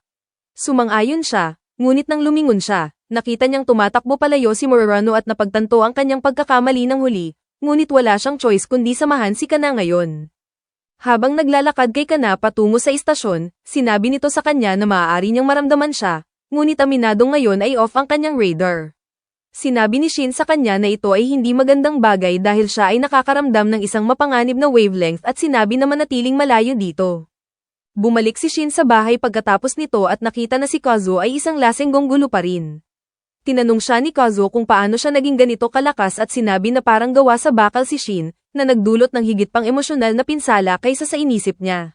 Sumang-ayon siya, ngunit nang lumingon siya, nakita niyang tumatakbo palayo si Murarano at napagtanto ang kanyang pagkakamali ng huli, ngunit wala siyang choice kundi samahan si Kana ngayon. Habang naglalakad kay Kana patungo sa istasyon, sinabi nito sa kanya na maaari niyang maramdaman siya, ngunit aminado ngayon ay off ang kanyang radar. Sinabi ni Shin sa kanya na ito ay hindi magandang bagay dahil siya ay nakakaramdam ng isang mapanganib na wavelength at sinabi na manatiling malayo dito. Bumalik si Shin sa bahay pagkatapos nito at nakita na si Kazuo ay isang lasenggong gulo pa rin. Tinanong siya ni Kazuo kung paano siya naging ganito kalakas at sinabi na parang gawa sa bakal si Shin, na nagdulot ng higit pang emosyonal na pinsala kaysa sa inisip niya.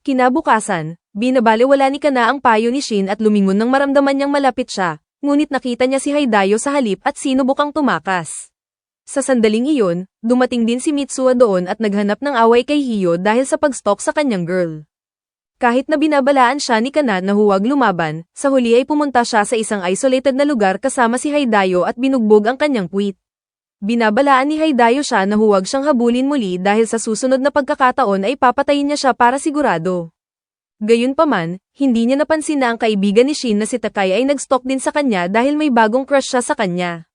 Kinabukasan, binabalewala ni Kana ang payo ni Shin at lumingon nang maramdaman niyang malapit siya. Ngunit nakita niya si Haidayo sa halip at sinubukang tumakas. Sa sandaling iyon, dumating din si Mitsuha doon at naghanap ng away kay Hiyo dahil sa pag-stalk sa kanyang girl. Kahit na binabalaan siya ni Kana na huwag lumaban, sa huli ay pumunta siya sa isang isolated na lugar kasama si Haidayo at binugbog ang kanyang puwit. Binabalaan ni Haidayo siya na huwag siyang habulin muli dahil sa susunod na pagkakataon ay papatayin niya siya para sigurado. Gayunpaman, hindi niya napansin na ang kaibigan ni Shin na si Takay ay nag-stalk din sa kanya dahil may bagong crush siya sa kanya.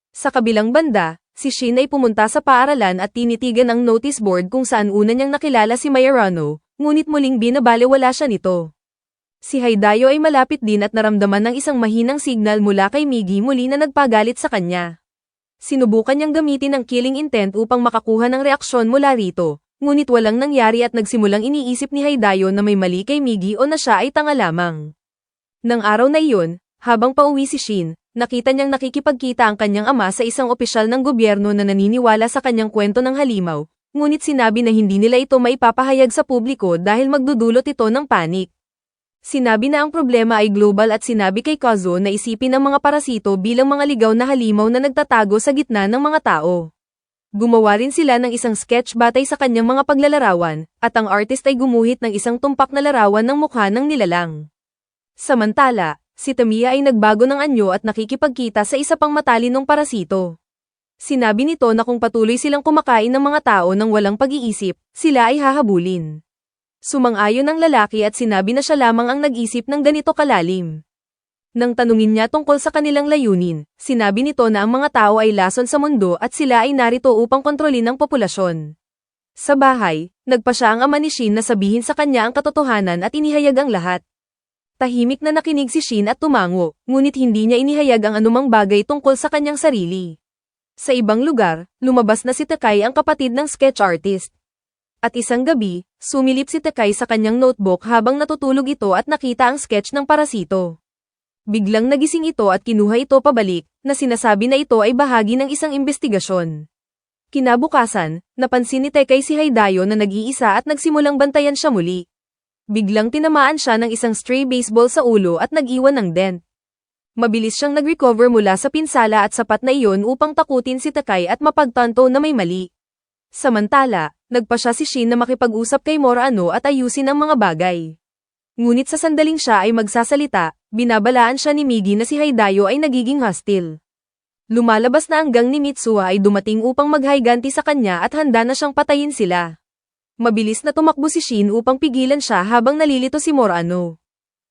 Sa kabilang banda, si Shin ay pumunta sa paaralan at tinitigan ang notice board kung saan una niyang nakilala si Mayarano, ngunit muling binabalewala siya nito. Si Haidayo ay malapit din at naramdaman ng isang mahinang signal mula kay Migi muli na nagpagalit sa kanya. Sinubukan niyang gamitin ang killing intent upang makakuha ng reaksyon mula rito, ngunit walang nangyari at nagsimulang iniisip ni Haidayo na may mali kay Migi o na siya ay tanga lamang. Nang araw na iyon, habang pauwi si Shin, nakita niyang nakikipagkita ang kanyang ama sa isang opisyal ng gobyerno na naniniwala sa kanyang kwento ng halimaw, ngunit sinabi na hindi nila ito maipapahayag sa publiko dahil magdudulot ito ng panik. Sinabi na ang problema ay global at sinabi kay Kazuo na isipin ang mga parasito bilang mga ligaw na halimaw na nagtatago sa gitna ng mga tao. Gumawa rin sila ng isang sketch batay sa kanyang mga paglalarawan, at ang artist ay gumuhit ng isang tumpak na larawan ng mukha ng nilalang. Samantala, si Tamiya ay nagbago ng anyo at nakikipagkita sa isa pang matalinong parasito. Sinabi nito na kung patuloy silang kumakain ng mga tao nang walang pag-iisip, sila ay hahabulin. Sumang-ayon ang lalaki at sinabi na siya lamang ang nag-isip ng ganito kalalim. Nang tanungin niya tungkol sa kanilang layunin, sinabi nito na ang mga tao ay lason sa mundo at sila ay narito upang kontrolin ang populasyon. Sa bahay, nagpa siya ang ama ni Shin na sabihin sa kanya ang katotohanan at inihayag ang lahat. Tahimik na nakinig si Shin at tumango, ngunit hindi niya inihayag ang anumang bagay tungkol sa kanyang sarili. Sa ibang lugar, lumabas na si Takay ang kapatid ng sketch artist. At isang gabi, sumilip si Takay sa kanyang notebook habang natutulog ito at nakita ang sketch ng parasito. Biglang nagising ito at kinuha ito pabalik, na sinasabi na ito ay bahagi ng isang investigasyon. Kinabukasan, napansin ni Takay si Haidayo na nag-iisa at nagsimulang bantayan siya muli. Biglang tinamaan siya ng isang stray baseball sa ulo at nag-iwan ng dent. Mabilis siyang nag-recover mula sa pinsala at sapat na iyon upang takutin si Takay at mapagtanto na may mali. Samantala, nagpa siya si Shin na makipag-usap kay Morano at ayusin ang mga bagay. Ngunit sa sandaling siya ay magsasalita, binabalaan siya ni Migi na si Haidayo ay nagiging hostile. Lumalabas na ang gang ni Mitsuha ay dumating upang maghayganti sa kanya at handa na siyang patayin sila. Mabilis na tumakbo si Shin upang pigilan siya habang nalilito si Morano.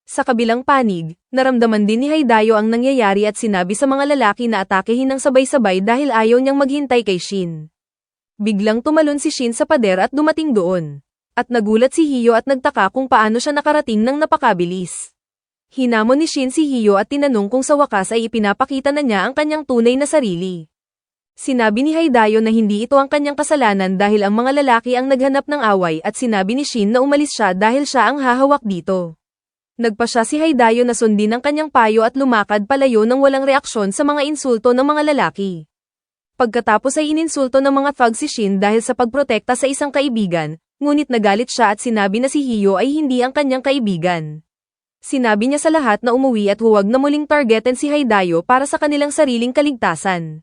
Sa kabilang panig, naramdaman din ni Haidayo ang nangyayari at sinabi sa mga lalaki na atakehin ng sabay-sabay dahil ayaw niyang maghintay kay Shin. Biglang tumalon si Shin sa pader at dumating doon. At nagulat si Hiyo at nagtaka kung paano siya nakarating ng napakabilis. Hinamon ni Shin si Hiyo at tinanong kung sa wakas ay ipinapakita na niya ang kanyang tunay na sarili. Sinabi ni Haidayo na hindi ito ang kanyang kasalanan dahil ang mga lalaki ang naghanap ng away at sinabi ni Shin na umalis siya dahil siya ang hahawak dito. Nagpa siya si Haidayo na sundin ang kanyang payo at lumakad palayo ng walang reaksyon sa mga insulto ng mga lalaki. Pagkatapos ay ininsulto ng mga thug si Shin dahil sa pagprotekta sa isang kaibigan, ngunit nagalit siya at sinabi na si Hiyo ay hindi ang kanyang kaibigan. Sinabi niya sa lahat na umuwi at huwag na muling targetin si Haidayo para sa kanilang sariling kaligtasan.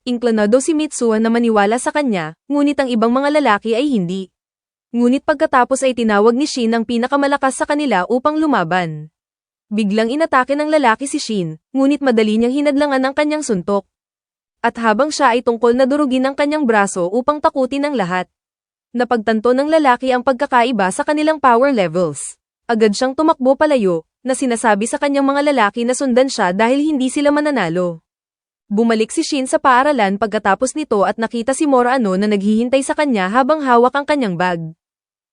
Inklinado si Mitsuha na maniwala sa kanya, ngunit ang ibang mga lalaki ay hindi. Ngunit pagkatapos ay tinawag ni Shin ang pinakamalakas sa kanila upang lumaban. Biglang inatake ng lalaki si Shin, ngunit madali niyang hinadlangan ang kanyang suntok. At habang siya ay tungkol na durugin ang kanyang braso upang takutin ang lahat. Napagtanto ng lalaki ang pagkakaiba sa kanilang power levels. Agad siyang tumakbo palayo, na sinasabi sa kanyang mga lalaki na sundan siya dahil hindi sila mananalo. Bumalik si Shin sa paaralan pagkatapos nito at nakita si Morano na naghihintay sa kanya habang hawak ang kanyang bag.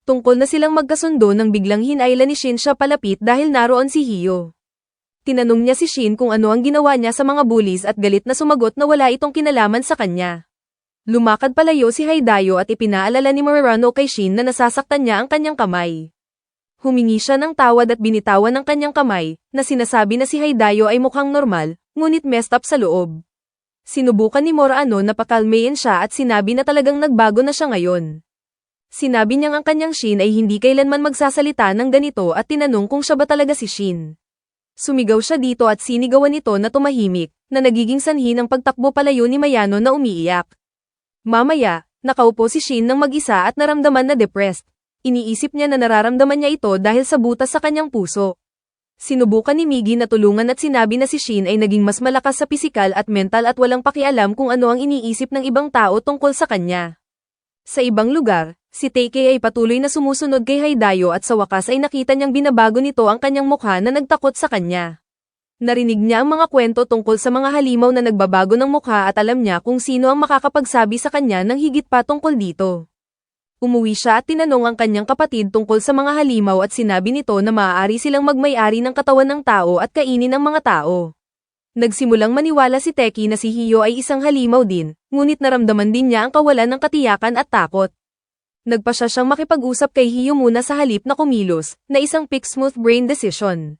Tungkol na silang magkasundo nang biglang hinayla ni Shin siya palapit dahil naroon si Hiyo. Tinanong niya si Shin kung ano ang ginawa niya sa mga bullies at galit na sumagot na wala itong kinalaman sa kanya. Lumakad palayo si Haidayo at ipinaalala ni Morano kay Shin na nasasaktan niya ang kanyang kamay. Humingi siya ng tawad at binitawan ang kanyang kamay, na sinasabi na si Haidayo ay mukhang normal, ngunit messed up sa loob. Sinubukan ni Morano na pakalmayin siya at sinabi na talagang nagbago na siya ngayon. Sinabi niyang ang kanyang Shin ay hindi kailanman magsasalita ng ganito at tinanong kung siya ba talaga si Shin. Sumigaw siya dito at sinigawan ito na tumahimik, na nagiging sanhi ng pagtakbo palayo ni Mayano na umiiyak. Mamaya, nakaupo si Shin ng mag-isa at naramdaman na depressed. Iniisip niya na nararamdaman niya ito dahil sa butas sa kanyang puso. Sinubukan ni Migi na tulungan at sinabi na si Shin ay naging mas malakas sa pisikal at mental at walang pakialam kung ano ang iniisip ng ibang tao tungkol sa kanya. Sa ibang lugar, si Taikei ay patuloy na sumusunod kay Haidayo at sa wakas ay nakita niyang binabago nito ang kanyang mukha na nagtakot sa kanya. Narinig niya ang mga kwento tungkol sa mga halimaw na nagbabago ng mukha at alam niya kung sino ang makakapagsabi sa kanya ng higit pa tungkol dito. Umuwi siya at tinanong ang kanyang kapatid tungkol sa mga halimaw at sinabi nito na maaari silang magmay-ari ng katawan ng tao at kainin ang mga tao. Nagsimulang maniwala si Teki na si Hiyo ay isang halimaw din, ngunit naramdaman din niya ang kawalan ng katiyakan at takot. Nagpasya siyang makipag-usap kay Hiyo muna sa halip na kumilos, na isang pick smooth brain decision.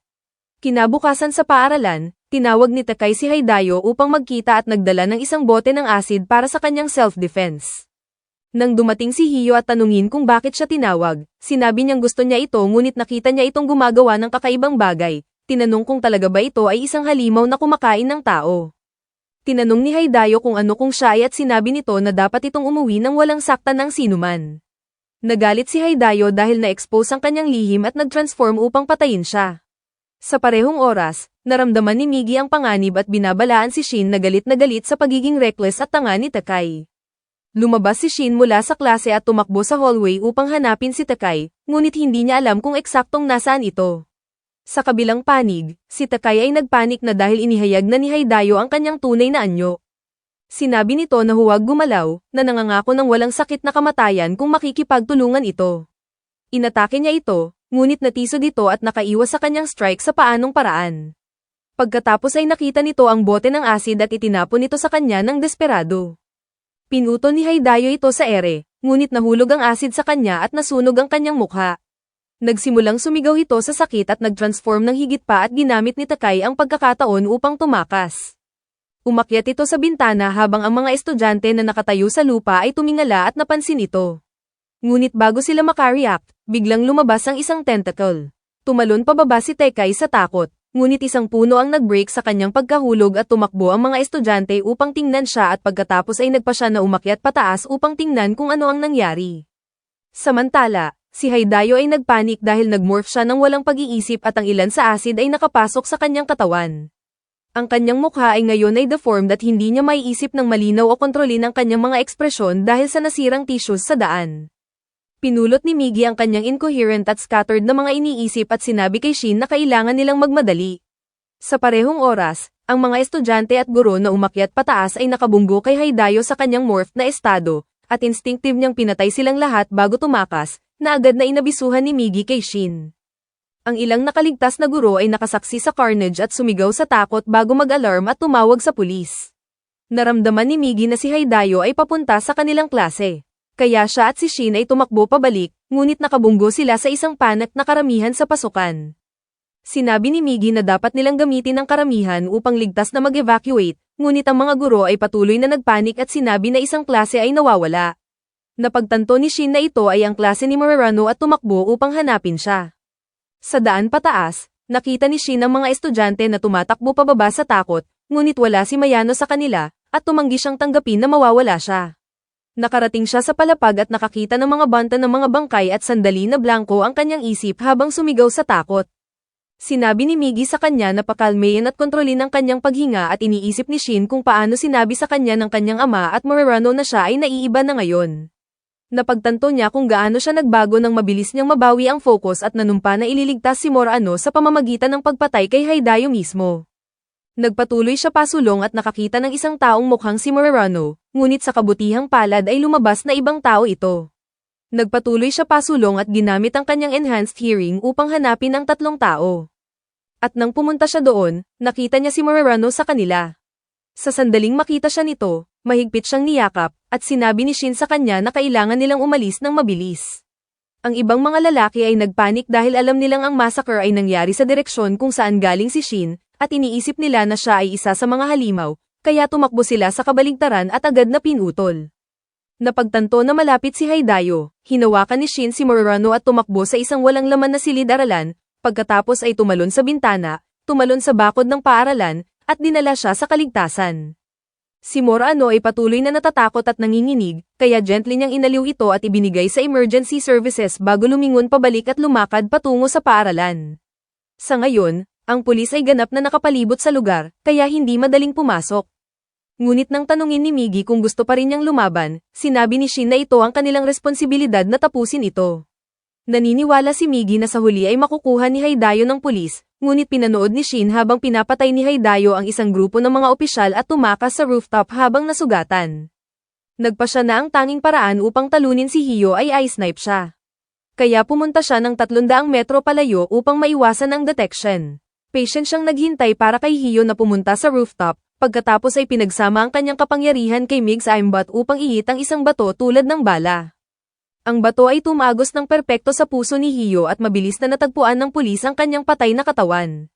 Kinabukasan sa paaralan, tinawag ni Takai si Haidayo upang magkita at nagdala ng isang bote ng acid para sa kanyang self-defense. Nang dumating si Hiyo at tanungin kung bakit siya tinawag, sinabi niyang gusto niya ito ngunit nakita niya itong gumagawa ng kakaibang bagay. Tinanong kung talaga ba ito ay isang halimaw na kumakain ng tao. Tinanong ni Haidayo kung ano kung siya ay at sinabi nito na dapat itong umuwi nang walang saktan ng sinuman. Nagalit si Haidayo dahil na-expose ang kanyang lihim at nag-transform upang patayin siya. Sa parehong oras, naramdaman ni Migi ang panganib at binabalaan si Shin na galit sa pagiging reckless at tanga ni Takai. Lumabas si Shin mula sa klase at tumakbo sa hallway upang hanapin si Takai, ngunit hindi niya alam kung eksaktong nasaan ito. Sa kabilang panig, si Takai ay nagpanik na dahil inihayag na ni Haidayo ang kanyang tunay na anyo. Sinabi nito na huwag gumalaw, na nangangako ng walang sakit na kamatayan kung makikipagtulungan ito. Inatake niya ito, ngunit natisod ito at nakaiwas sa kanyang strike sa paanong paraan. Pagkatapos ay nakita nito ang bote ng acid at itinapon ito sa kanya ng desperado. Pinuto ni Haidayo ito sa ere, ngunit nahulog ang acid sa kanya at nasunog ang kanyang mukha. Nagsimulang sumigaw ito sa sakit at nag-transform ng higit pa at ginamit ni Takai ang pagkakataon upang tumakas. Umakyat ito sa bintana habang ang mga estudyante na nakatayo sa lupa ay tumingala at napansin ito. Ngunit bago sila makareact, biglang lumabas ang isang tentacle. Tumalon pababa si Takai sa takot. Ngunit isang puno ang nag-break sa kanyang pagkahulog at tumakbo ang mga estudyante upang tingnan siya at pagkatapos ay nagpa siya na umakyat pataas upang tingnan kung ano ang nangyari. Samantala, si Haidayo ay nagpanik dahil nagmorph siya ng walang pag-iisip at ang ilan sa acid ay nakapasok sa kanyang katawan. Ang kanyang mukha ay ngayon ay deformed at hindi niya maiisip ng malinaw o kontrolin ang kanyang mga ekspresyon dahil sa nasirang tissues sa daan. Pinulot ni Migi ang kanyang incoherent at scattered na mga iniisip at sinabi kay Shin na kailangan nilang magmadali. Sa parehong oras, ang mga estudyante at guro na umakyat pataas ay nakabunggo kay Haidayo sa kanyang morphed na estado, at instinctive niyang pinatay silang lahat bago tumakas, na agad na inabisuhan ni Migi kay Shin. Ang ilang nakaligtas na guro ay nakasaksi sa carnage at sumigaw sa takot bago mag-alarm at tumawag sa pulis. Naramdaman ni Migi na si Haidayo ay papunta sa kanilang klase. Kaya siya at si Shin ay tumakbo pabalik, ngunit nakabunggo sila sa isang panak na karamihan sa pasukan. Sinabi ni Migi na dapat nilang gamitin ang karamihan upang ligtas na mag-evacuate, ngunit ang mga guro ay patuloy na nagpanik at sinabi na isang klase ay nawawala. Napagtanto ni Shin na ito ay ang klase ni Marano at tumakbo upang hanapin siya. Sa daan pataas, nakita ni Shin ang mga estudyante na tumatakbo pababa sa takot, ngunit wala si Mayano sa kanila, at tumanggi siyang tanggapin na mawawala siya. Nakarating siya sa palapag at nakakita ng mga banta ng mga bangkay at sandali na blanko ang kanyang isip habang sumigaw sa takot. Sinabi ni Migi sa kanya na pakalmayin at kontrolin ang kanyang paghinga at iniisip ni Shin kung paano sinabi sa kanya ng kanyang ama at Marano na siya ay naiiba na ngayon. Napagtanto niya kung gaano siya nagbago nang mabilis niyang mabawi ang focus at nanumpa na ililigtas si Marano sa pamamagitan ng pagpatay kay Haidayo mismo. Nagpatuloy siya pasulong at nakakita ng isang taong mukhang si Marano, ngunit sa kabutihang palad ay lumabas na ibang tao ito. Nagpatuloy siya pasulong at ginamit ang kanyang enhanced hearing upang hanapin ang tatlong tao. At nang pumunta siya doon, nakita niya si Marano sa kanila. Sa sandaling makita siya nito, mahigpit siyang niyakap, at sinabi ni Shin sa kanya na kailangan nilang umalis ng mabilis. Ang ibang mga lalaki ay nagpanik dahil alam nilang ang massacre ay nangyari sa direksyon kung saan galing si Shin, at iniisip nila na siya ay isa sa mga halimaw, kaya tumakbo sila sa kabaligtaran at agad na pinutol. Napagtanto na malapit si Haidayo, hinawakan ni Shin si Marano at tumakbo sa isang walang laman na silid-aralan, pagkatapos ay tumalon sa bintana, tumalon sa bakod ng paaralan, at dinala siya sa kaligtasan. Si Morano ay patuloy na natatakot at nanginginig, kaya gently niyang inaliw ito at ibinigay sa emergency services bago lumingon pabalik at lumakad patungo sa paaralan. Sa ngayon, ang pulis ay ganap na nakapalibot sa lugar, kaya hindi madaling pumasok. Ngunit nang tanungin ni Miggy kung gusto pa rin niyang lumaban, sinabi ni Shin na ito ang kanilang responsibilidad na tapusin ito. Naniniwala si Miggy na sa huli ay makukuha ni Haidayo ng pulis, ngunit pinanood ni Shin habang pinapatay ni Haidayo ang isang grupo ng mga opisyal at tumakas sa rooftop habang nasugatan. Nagpa siya na ang tanging paraan upang talunin si Hio ay i-snipe siya. Kaya pumunta siya ng 300 metro palayo upang maiwasan ang detection. Patient siyang naghintay para kay Hio na pumunta sa rooftop, pagkatapos ay pinagsama ang kanyang kapangyarihan kay Mig's aimbot upang ihit ang isang bato tulad ng bala. Ang bato ay tumagos ng perpekto sa puso ni Hio at mabilis na natagpuan ng pulis ang kanyang patay na katawan.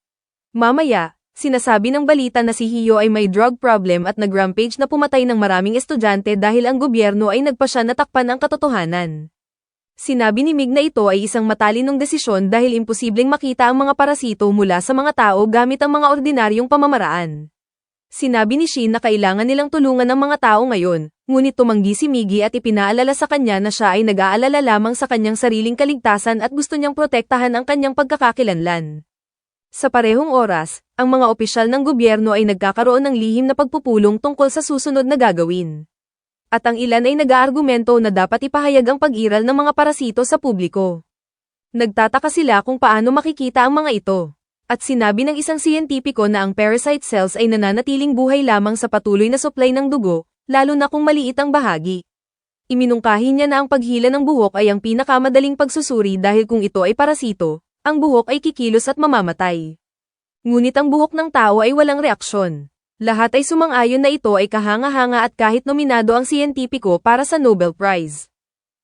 Mamaya, sinasabi ng balita na si Hio ay may drug problem at nag-rampage na pumatay ng maraming estudyante dahil ang gobyerno ay nagpa siya na takpan ang katotohanan. Sinabi ni Mig na ito ay isang matalinong desisyon dahil imposibleng makita ang mga parasito mula sa mga tao gamit ang mga ordinaryong pamamaraan. Sinabi ni Shin na kailangan nilang tulungan ng mga tao ngayon, ngunit tumanggi si Miggy at ipinaalala sa kanya na siya ay nag-aalala lamang sa kanyang sariling kaligtasan at gusto niyang protektahan ang kanyang pagkakakilanlan. Sa parehong oras, ang mga opisyal ng gobyerno ay nagkakaroon ng lihim na pagpupulong tungkol sa susunod na gagawin. At ang ilan ay nag-aargumento na dapat ipahayag ang pag-iral ng mga parasito sa publiko. Nagtataka sila kung paano makikita ang mga ito. At sinabi ng isang siyentipiko na ang parasite cells ay nananatiling buhay lamang sa patuloy na supply ng dugo, lalo na kung maliit ang bahagi. Iminungkahi niya na ang paghila ng buhok ay ang pinakamadaling pagsusuri dahil kung ito ay parasito, ang buhok ay kikilos at mamamatay. Ngunit ang buhok ng tao ay walang reaksyon. Lahat ay sumang-ayon na ito ay kahanga-hanga at kahit nominado ang siyentipiko para sa Nobel Prize.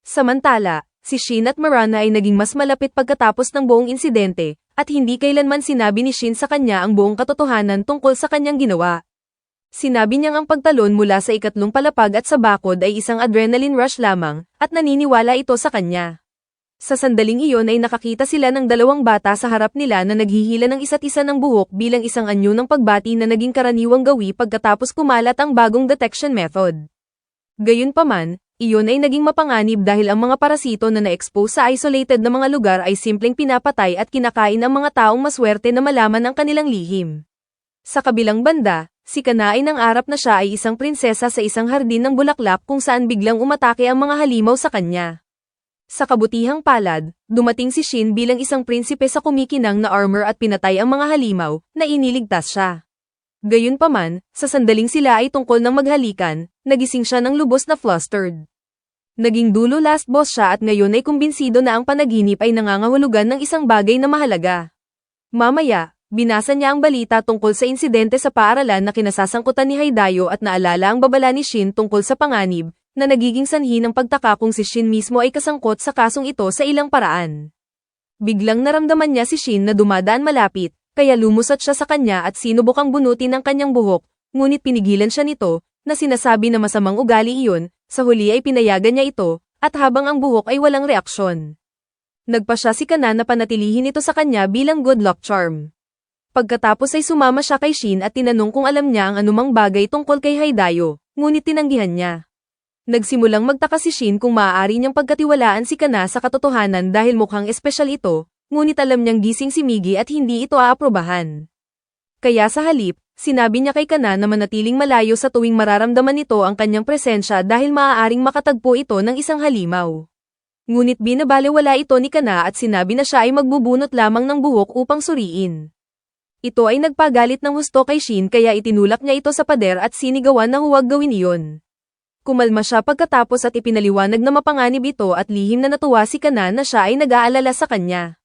Samantala, si Shin at Marana ay naging mas malapit pagkatapos ng buong insidente, at hindi kailanman sinabi ni Shin sa kanya ang buong katotohanan tungkol sa kanyang ginawa. Sinabi niyang ang pagtalon mula sa ikatlong palapag at sa bakod ay isang adrenaline rush lamang, at naniniwala ito sa kanya. Sa sandaling iyon ay nakakita sila ng dalawang bata sa harap nila na naghihila ng isa't isa ng buhok bilang isang anyo ng pagbati na naging karaniwang gawi pagkatapos kumalat ang bagong detection method. Gayunpaman, iyon ay naging mapanganib dahil ang mga parasito na na-expose sa isolated na mga lugar ay simpleng pinapatay at kinakain ang mga taong maswerte na malaman ang kanilang lihim. Sa kabilang banda, si Kana ay nangarap na siya ay isang prinsesa sa isang hardin ng bulaklak kung saan biglang umatake ang mga halimaw sa kanya. Sa kabutihang palad, dumating si Shin bilang isang prinsipe sa kumikinang na armor at pinatay ang mga halimaw, na iniligtas siya. Gayunpaman, sa sandaling sila ay tungkol ng maghalikan, nagising siya ng lubos na flustered. Naging dulo last boss siya at ngayon ay kumbinsido na ang panaginip ay nangangahulugan ng isang bagay na mahalaga. Mamaya, binasa niya ang balita tungkol sa insidente sa paaralan na kinasasangkutan ni Haidayo at naalala ang babala ni Shin tungkol sa panganib, na nagiging sanhi ng pagtaka kung si Shin mismo ay kasangkot sa kasong ito sa ilang paraan. Biglang naramdaman niya si Shin na dumadaan malapit, kaya lumusot siya sa kanya at sinubukang bunutin ang kanyang buhok, ngunit pinigilan siya nito, na sinasabi na masamang ugali iyon, sa huli ay pinayagan niya ito, at habang ang buhok ay walang reaksyon. Nagpa siya si Kana na panatilihin ito sa kanya bilang good luck charm. Pagkatapos ay sumama siya kay Shin at tinanong kung alam niya ang anumang bagay tungkol kay Haidayo, ngunit tinanggihan niya. Nagsimulang magtaka si Shin kung maaari niyang pagkatiwalaan si Kana sa katotohanan dahil mukhang espesyal ito, ngunit alam niyang gising si Miggy at hindi ito aaprobahan. Kaya sa halip, sinabi niya kay Kana na manatiling malayo sa tuwing mararamdaman nito ang kanyang presensya dahil maaaring makatagpo ito ng isang halimaw. Ngunit binabalewala ito ni Kana at sinabi na siya ay magbubunot lamang ng buhok upang suriin. Ito ay nagpagalit ng husto kay Shin kaya itinulak niya ito sa pader at sinigawan na huwag gawin iyon. Kumalma siya pagkatapos at ipinaliwanag na mapanganib ito at lihim na natuwa si Kana na siya ay nag-aalala sa kanya.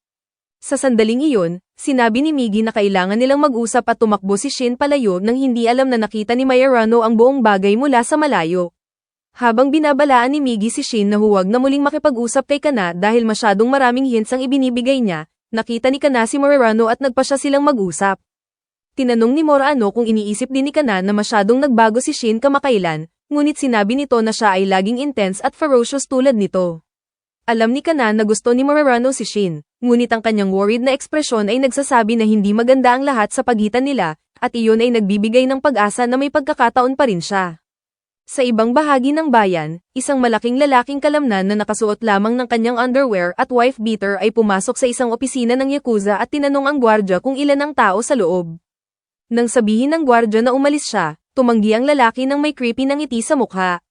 Sa sandaling iyon, sinabi ni Miggy na kailangan nilang mag-usap at tumakbo si Shin palayo nang hindi alam na nakita ni Mayarano ang buong bagay mula sa malayo. Habang binabalaan ni Miggy si Shin na huwag na muling makipag-usap kay Kana dahil masyadong maraming hints ang ibinibigay niya, nakita ni Kana si Mayarano at nagpa siya silang mag-usap. Tinanong ni Morano kung iniisip din ni Kana na masyadong nagbago si Shin kamakailan, ngunit sinabi nito na siya ay laging intense at ferocious tulad nito. Alam ni Kana na gusto ni Morano si Shin, ngunit ang kanyang worried na ekspresyon ay nagsasabi na hindi maganda ang lahat sa pagitan nila, at iyon ay nagbibigay ng pag-asa na may pagkakataon pa rin siya. Sa ibang bahagi ng bayan, isang malaking lalaking kalamnan na nakasuot lamang ng kanyang underwear at wife-beater ay pumasok sa isang opisina ng Yakuza at tinanong ang gwardya kung ilan ang tao sa loob. Nang sabihin ng gwardya na umalis siya, tumanggi ang lalaki ng may creepy na ngiti sa mukha.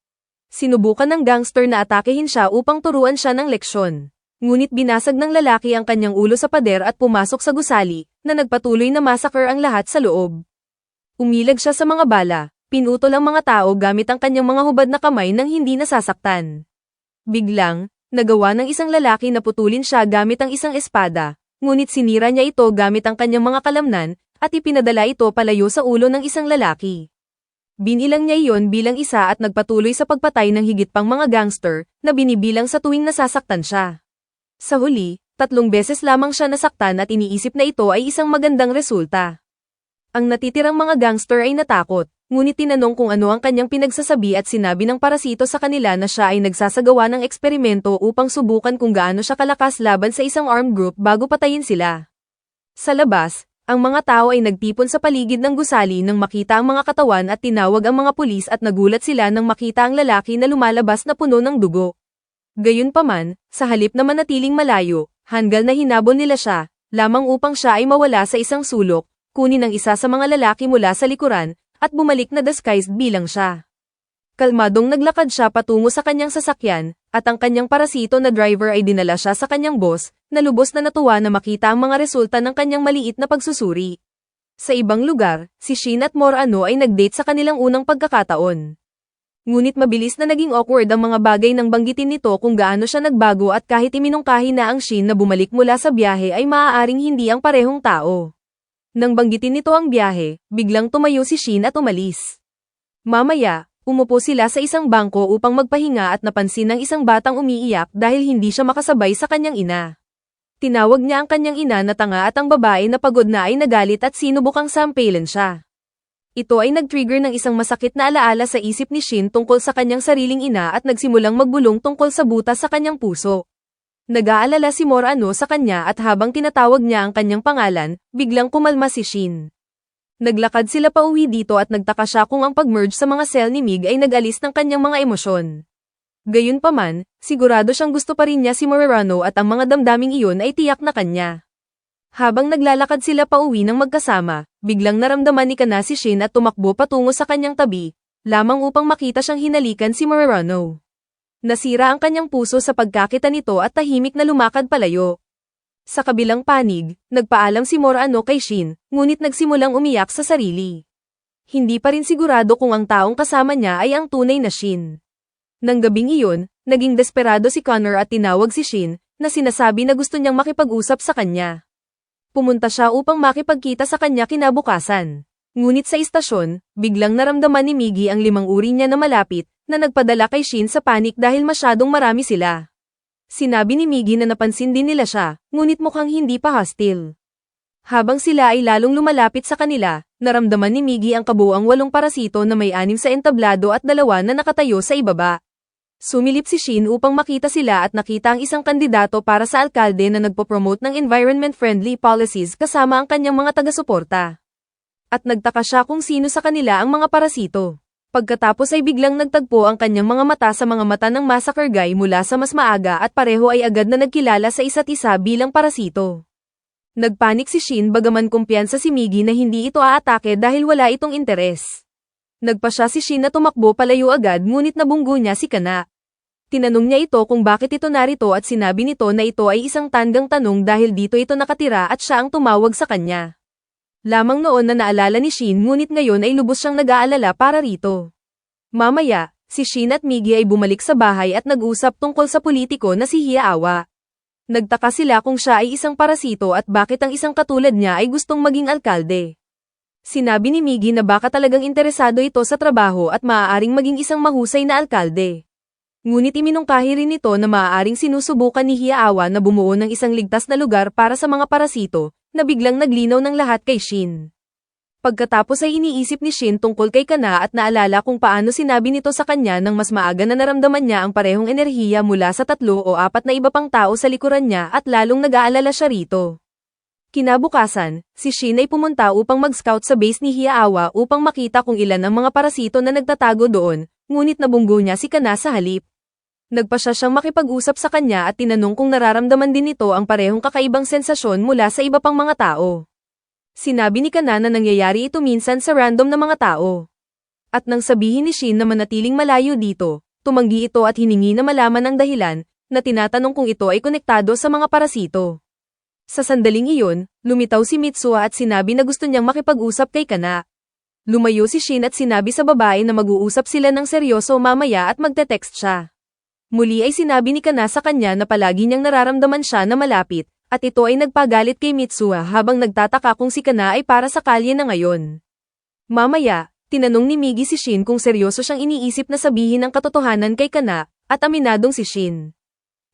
Sinubukan ng gangster na atakehin siya upang turuan siya ng leksyon. Ngunit binasag ng lalaki ang kanyang ulo sa pader at pumasok sa gusali, na nagpatuloy na massacre ang lahat sa loob. Umilag siya sa mga bala, pinutol ang mga tao gamit ang kanyang mga hubad na kamay nang hindi nasasaktan. Biglang, nagawa ng isang lalaki na putulin siya gamit ang isang espada, ngunit sinira niya ito gamit ang kanyang mga kalamnan, at ipinadala ito palayo sa ulo ng isang lalaki. Binilang niya iyon bilang isa at nagpatuloy sa pagpatay ng higit pang mga gangster, na binibilang sa tuwing nasasaktan siya. Sa huli, 3 beses lamang siya nasaktan at iniisip na ito ay isang magandang resulta. Ang natitirang mga gangster ay natakot, ngunit tinanong kung ano ang kanyang pinagsasabi at sinabi ng parasito sa kanila na siya ay nagsasagawa ng eksperimento upang subukan kung gaano siya kalakas laban sa isang armed group bago patayin sila. Sa labas, ang mga tao ay nagtipon sa paligid ng gusali nang makita ang mga katawan at tinawag ang mga pulis at nagulat sila nang makita ang lalaki na lumalabas na puno ng dugo. Gayunpaman, sa halip na manatiling malayo, hanggal na hinabol nila siya, lamang upang siya ay mawala sa isang sulok, kunin ang isa sa mga lalaki mula sa likuran, at bumalik na disguised bilang siya. Kalmadong naglakad siya patungo sa kanyang sasakyan, at ang kanyang parasito na driver ay dinala siya sa kanyang boss, na lubos na natuwa na makita ang mga resulta ng kanyang maliit na pagsusuri. Sa ibang lugar, si Shin at Morano ay nag-date sa kanilang unang pagkakataon. Ngunit mabilis na naging awkward ang mga bagay nang banggitin nito kung gaano siya nagbago at kahit iminungkahi na ang Shin na bumalik mula sa biyahe ay maaaring hindi ang parehong tao. Nang banggitin nito ang biyahe, biglang tumayo si Shin at umalis. Mamaya, umupo sila sa isang bangko upang magpahinga at napansin ng isang batang umiiyak dahil hindi siya makasabay sa kanyang ina. Tinawag niya ang kanyang ina na tanga at ang babae na pagod na ay nagalit at sinubukang sampalan siya. Ito ay nag-trigger ng isang masakit na alaala sa isip ni Shin tungkol sa kanyang sariling ina at nagsimulang magbulong tungkol sa butas sa kanyang puso. Nag-aalala si Morano sa kanya at habang tinatawag niya ang kanyang pangalan, biglang kumalma si Shin. Naglakad sila pauwi dito at nagtaka siya kung ang pag-merge sa mga cell ni Mig ay nag-alis ng kanyang mga emosyon. Gayunpaman, sigurado siyang gusto pa rin niya si Morano at ang mga damdaming iyon ay tiyak na kanya. Habang naglalakad sila pauwi ng magkasama, biglang naramdaman ni Kana si Shin at tumakbo patungo sa kanyang tabi, lamang upang makita siyang hinalikan si Morano. Nasira ang kanyang puso sa pagkakita nito at tahimik na lumakad palayo. Sa kabilang panig, nagpaalam si Morano kay Shin, ngunit nagsimulang umiyak sa sarili. Hindi pa rin sigurado kung ang taong kasama niya ay ang tunay na Shin. Nang gabing iyon, naging desperado si Connor at tinawag si Shin, na sinasabi na gusto niyang makipag-usap sa kanya. Pumunta siya upang makipagkita sa kanya kinabukasan. Ngunit sa istasyon, biglang naramdaman ni Miggy ang 5 uri niya na malapit, na nagpadala kay Shin sa panik dahil masyadong marami sila. Sinabi ni Miggy na napansin din nila siya, ngunit mukhang hindi pa hostile. Habang sila ay lalong lumalapit sa kanila, naramdaman ni Miggy ang kabuuang 8 parasito na may 6 sa entablado at 2 na nakatayo sa ibaba. Sumilip si Shin upang makita sila at nakita ang isang kandidato para sa alkalde na nagpo-promote ng environment-friendly policies kasama ang kanyang mga taga-suporta. At nagtaka siya kung sino sa kanila ang mga parasito. Pagkatapos ay biglang nagtagpo ang kanyang mga mata sa mga mata ng massacre guy mula sa mas maaga at pareho ay agad na nagkilala sa isa't isa bilang parasito. Nagpanik si Shin bagaman kumpiyansa si Miggy na hindi ito aatake dahil wala itong interes. Nagpasya si Shin na tumakbo palayo agad ngunit nabunggo niya si Kana. Tinanong niya ito kung bakit ito narito at sinabi nito na ito ay isang tandang tanong dahil dito ito nakatira at siya ang tumawag sa kanya. Lamang noon na naalala ni Shin ngunit ngayon ay lubos siyang nag-aalala para rito. Mamaya, si Shin at Miggy ay bumalik sa bahay at nag-usap tungkol sa politiko na si Hiaawa. Nagtaka sila kung siya ay isang parasito at bakit ang isang katulad niya ay gustong maging alkalde. Sinabi ni Miggy na baka talagang interesado ito sa trabaho at maaaring maging isang mahusay na alkalde. Ngunit iminungkahi rin ito na maaaring sinusubukan ni Hiaawa na bumuo ng isang ligtas na lugar para sa mga parasito, na biglang naglinaw ng lahat kay Shin. Pagkatapos ay iniisip ni Shin tungkol kay Kana at naalala kung paano sinabi nito sa kanya nang mas maaga na naramdaman niya ang parehong enerhiya mula sa 3 o 4 na iba pang tao sa likuran niya at lalong nag-aalala siya rito. Kinabukasan, si Shin ay pumunta upang mag-scout sa base ni Hiaawa upang makita kung ilan ang mga parasito na nagtatago doon, ngunit nabunggo niya si Kana sa halip. Nagpasya siyang makipag-usap sa kanya at tinanong kung nararamdaman din nito ang parehong kakaibang sensasyon mula sa iba pang mga tao. Sinabi ni Kana na nangyayari ito minsan sa random na mga tao. At nang sabihin ni Shin na manatiling malayo dito, tumanggi ito at hiningi na malaman ang dahilan, na tinatanong kung ito ay konektado sa mga parasito. Sa sandaling iyon, lumitaw si Mitsuha at sinabi na gusto niyang makipag-usap kay Kana. Lumayo si Shin at sinabi sa babae na mag-uusap sila ng seryoso mamaya at magte-text siya. Muli ay sinabi ni Kana sa kanya na palagi niyang nararamdaman siya na malapit, at ito ay nagpagalit kay Mitsuha habang nagtataka kung si Kana ay para sa kalye na ngayon. Mamaya, tinanong ni Migi si Shin kung seryoso siyang iniisip na sabihin ang katotohanan kay Kana, at aminadong si Shin.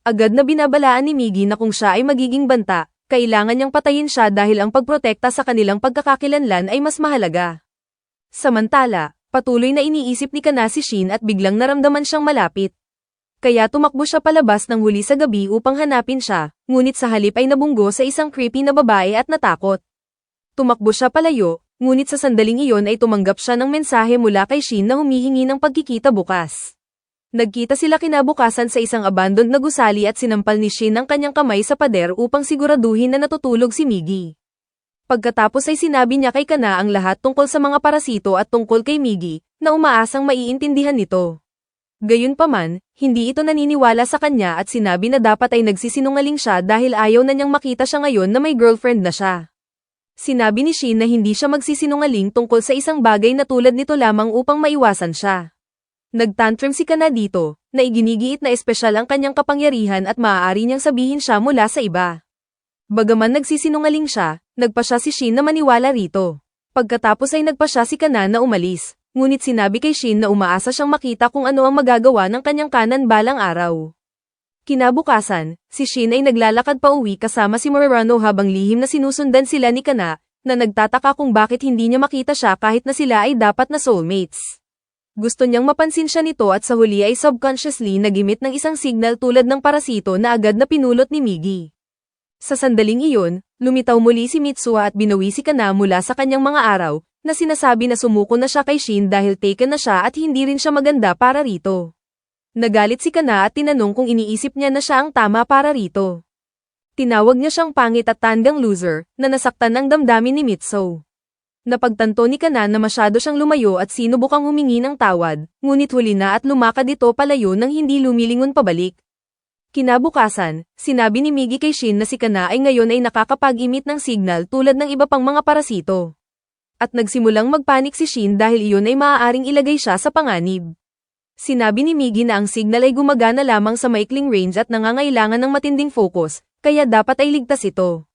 Agad na binabalaan ni Migi na kung siya ay magiging banta, kailangan niyang patayin siya dahil ang pagprotekta sa kanilang pagkakakilanlan ay mas mahalaga. Samantala, patuloy na iniisip ni Kana si Shin at biglang naramdaman siyang malapit. Kaya tumakbo siya palabas ng huli sa gabi upang hanapin siya, ngunit sa halip ay nabunggo sa isang creepy na babae at natakot. Tumakbo siya palayo, ngunit sa sandaling iyon ay tumanggap siya ng mensahe mula kay Shin na humihingi ng pagkikita bukas. Nagkita sila kinabukasan sa isang abandoned na gusali at sinampal ni Shin ang kanyang kamay sa pader upang siguraduhin na natutulog si Migi. Pagkatapos ay sinabi niya kay Kana ang lahat tungkol sa mga parasito at tungkol kay Migi, na umaasang maiintindihan nito. Gayunpaman, hindi ito naniniwala sa kanya at sinabi na dapat ay nagsisinungaling siya dahil ayaw na niyang makita siya ngayon na may girlfriend na siya. Sinabi ni Shin na hindi siya magsisinungaling tungkol sa isang bagay na tulad nito lamang upang maiwasan siya. Nagtantrum si Kana dito, na iginigiit na espesyal ang kanyang kapangyarihan at maaari niyang sabihin siya mula sa iba. Bagaman nagsisinungaling siya, nagpasya si Shin na maniwala rito. Pagkatapos ay nagpasya si Kana na umalis. Ngunit sinabi kay Shin na umaasa siyang makita kung ano ang magagawa ng kanyang kanan balang araw. Kinabukasan, si Shin ay naglalakad pa uwi kasama si Murano habang lihim na sinusundan sila ni Kana, na nagtataka kung bakit hindi niya makita siya kahit na sila ay dapat na soulmates. Gusto niyang mapansin siya nito at sa huli ay subconsciously nagimit ng isang signal tulad ng parasito na agad na pinulot ni Migi. Sa sandaling iyon, lumitaw muli si Mitsuha at binawi si Kana mula sa kanyang mga araw, na sinasabi na sumuko na siya kay Shin dahil taken na siya at hindi rin siya maganda para rito. Nagalit si Kana at tinanong kung iniisip niya na siya ang tama para rito. Tinawag niya siyang pangit at tandang loser, na nasaktan ng damdamin ni Mitsu. Napagtanto ni Kana na masyado siyang lumayo at sinubukang humingi ng tawad, ngunit huli na at lumakad ito palayo nang hindi lumilingon pabalik. Kinabukasan, sinabi ni Migi kay Shin na si Kana ay ngayon ay nakakapag-emit ng signal tulad ng iba pang mga parasito. At nagsimulang magpanik si Shin dahil iyon ay maaaring ilagay siya sa panganib. Sinabi ni Migi na ang signal ay gumagana lamang sa maikling range at nangangailangan ng matinding focus, kaya dapat ay ligtas ito.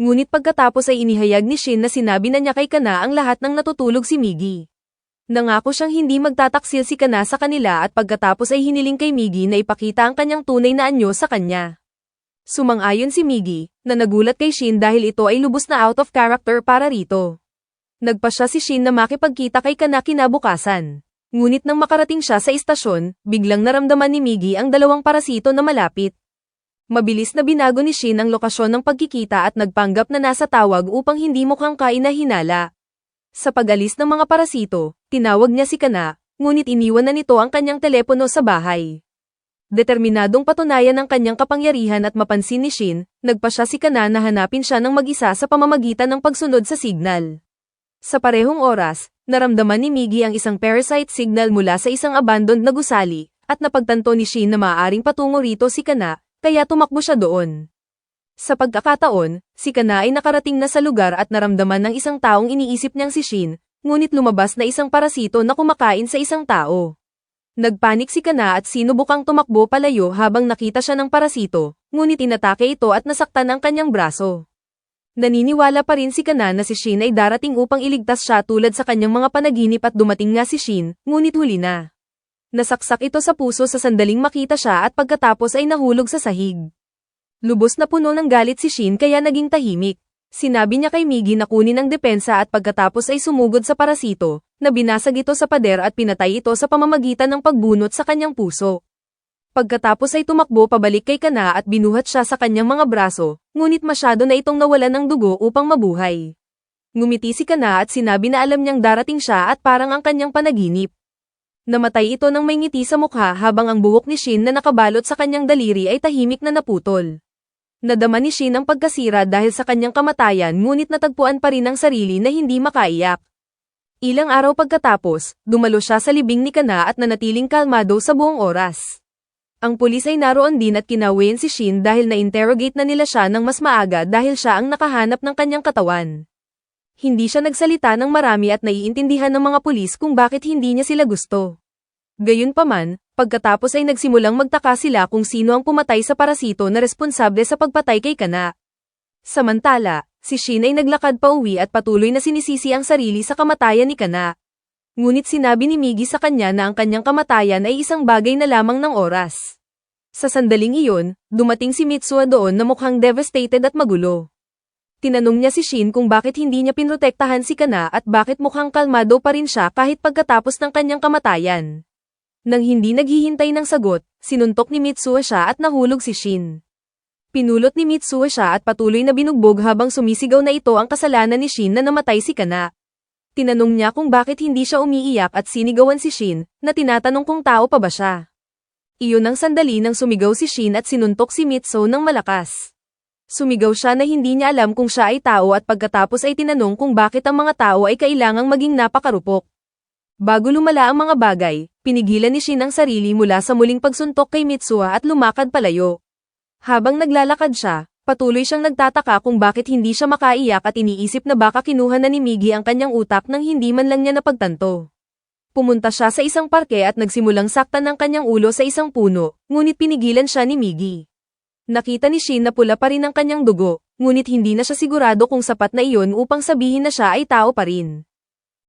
Ngunit pagkatapos ay inihayag ni Shin na sinabi na niya kay Kana ang lahat ng natutulog si Migi. Nangako siyang hindi magtataksil si Kana sa kanila at pagkatapos ay hiniling kay Migi na ipakita ang kanyang tunay na anyo sa kanya. Sumang-ayon si Migi, na nagulat kay Shin dahil ito ay lubos na out of character para rito. Nagpasya si Shin na makipagkita kay Kana kinabukasan. Ngunit nang makarating siya sa istasyon, biglang naramdaman ni Migi ang dalawang parasito na malapit. Mabilis na binago ni Shin ang lokasyon ng pagkikita at nagpanggap na nasa tawag upang hindi mukhang kainahinala. Sa pag-alis ng mga parasito, tinawag niya si Kana, ngunit iniwan na nito ang kanyang telepono sa bahay. Determinadong patunayan ang kanyang kapangyarihan at mapansin ni Shin, nagpasya si Kana na hanapin siya ng mag-isa sa pamamagitan ng pagsunod sa signal. Sa parehong oras, naramdaman ni Migi ang isang parasite signal mula sa isang abandoned na gusali, at napagtanto ni Shin na maaaring patungo rito si Kana, kaya tumakbo siya doon. Sa pagkakataon, si Kana ay nakarating na sa lugar at naramdaman ng isang taong iniisip niyang si Shin, ngunit lumabas na isang parasito na kumakain sa isang tao. Nagpanik si Kana at sinubukang tumakbo palayo habang nakita siya ng parasito, ngunit inatake ito at nasaktan ang kanyang braso. Naniniwala pa rin si Kana na si Shin ay darating upang iligtas siya tulad sa kanyang mga panaginip at dumating nga si Shin, ngunit huli na. Nasaksak ito sa puso sa sandaling makita siya at pagkatapos ay nahulog sa sahig. Lubos na puno ng galit si Shin kaya naging tahimik. Sinabi niya kay Miggy na kunin ang depensa at pagkatapos ay sumugod sa parasito, na binasag ito sa pader at pinatay ito sa pamamagitan ng pagbunot sa kanyang puso. Pagkatapos ay tumakbo pabalik kay Kana at binuhat siya sa kanyang mga braso, ngunit masyado na itong nawalan ng dugo upang mabuhay. Ngumiti si Kana at sinabi na alam niyang darating siya at parang ang kanyang panaginip. Namatay ito nang may ngiti sa mukha habang ang buhok ni Shin na nakabalot sa kanyang daliri ay tahimik na naputol. Nadama ni Shin ang pagkasira dahil sa kanyang kamatayan ngunit natagpuan pa rin ang sarili na hindi makaiyak. Ilang araw pagkatapos, dumalo siya sa libing ni Kana at nanatiling kalmado sa buong oras. Ang pulis ay naroon din at kinawin si Shin dahil na-interrogate na nila siya ng mas maaga dahil siya ang nakahanap ng kanyang katawan. Hindi siya nagsalita ng marami at naiintindihan ng mga pulis kung bakit hindi niya sila gusto. Gayunpaman, pagkatapos ay nagsimulang magtaka sila kung sino ang pumatay sa parasito na responsable sa pagpatay kay Kana. Samantala, si Shin ay naglakad pa uwi at patuloy na sinisisi ang sarili sa kamatayan ni Kana. Ngunit sinabi ni Miggy sa kanya na ang kanyang kamatayan ay isang bagay na lamang ng oras. Sa sandaling iyon, dumating si Mitsuha doon na mukhang devastated at magulo. Tinanong niya si Shin kung bakit hindi niya pinrotektahan si Kana at bakit mukhang kalmado pa rin siya kahit pagkatapos ng kanyang kamatayan. Nang hindi naghihintay ng sagot, sinuntok ni Mitsuha siya at nahulog si Shin. Pinulot ni Mitsuha siya at patuloy na binugbog habang sumisigaw na ito ang kasalanan ni Shin na namatay si Kana. Tinanong niya kung bakit hindi siya umiiyak at sinigawan si Shin, na tinatanong kung tao pa ba siya. Iyon ang sandali nang sumigaw si Shin at sinuntok si Mitsuha ng malakas. Sumigaw siya na hindi niya alam kung siya ay tao at pagkatapos ay tinanong kung bakit ang mga tao ay kailangang maging napakarupok. Bago lumala ang mga bagay, pinigilan ni Shin ang sarili mula sa muling pagsuntok kay Mitsuha at lumakad palayo. Habang naglalakad siya, patuloy siyang nagtataka kung bakit hindi siya makaiyak at iniisip na baka kinuha na ni Miggy ang kanyang utak nang hindi man lang niya napagtanto. Pumunta siya sa isang parke at nagsimulang saktan ng kanyang ulo sa isang puno, ngunit pinigilan siya ni Miggy. Nakita ni Shin na pula pa rin ang kanyang dugo, ngunit hindi na siya sigurado kung sapat na iyon upang sabihin na siya ay tao pa rin.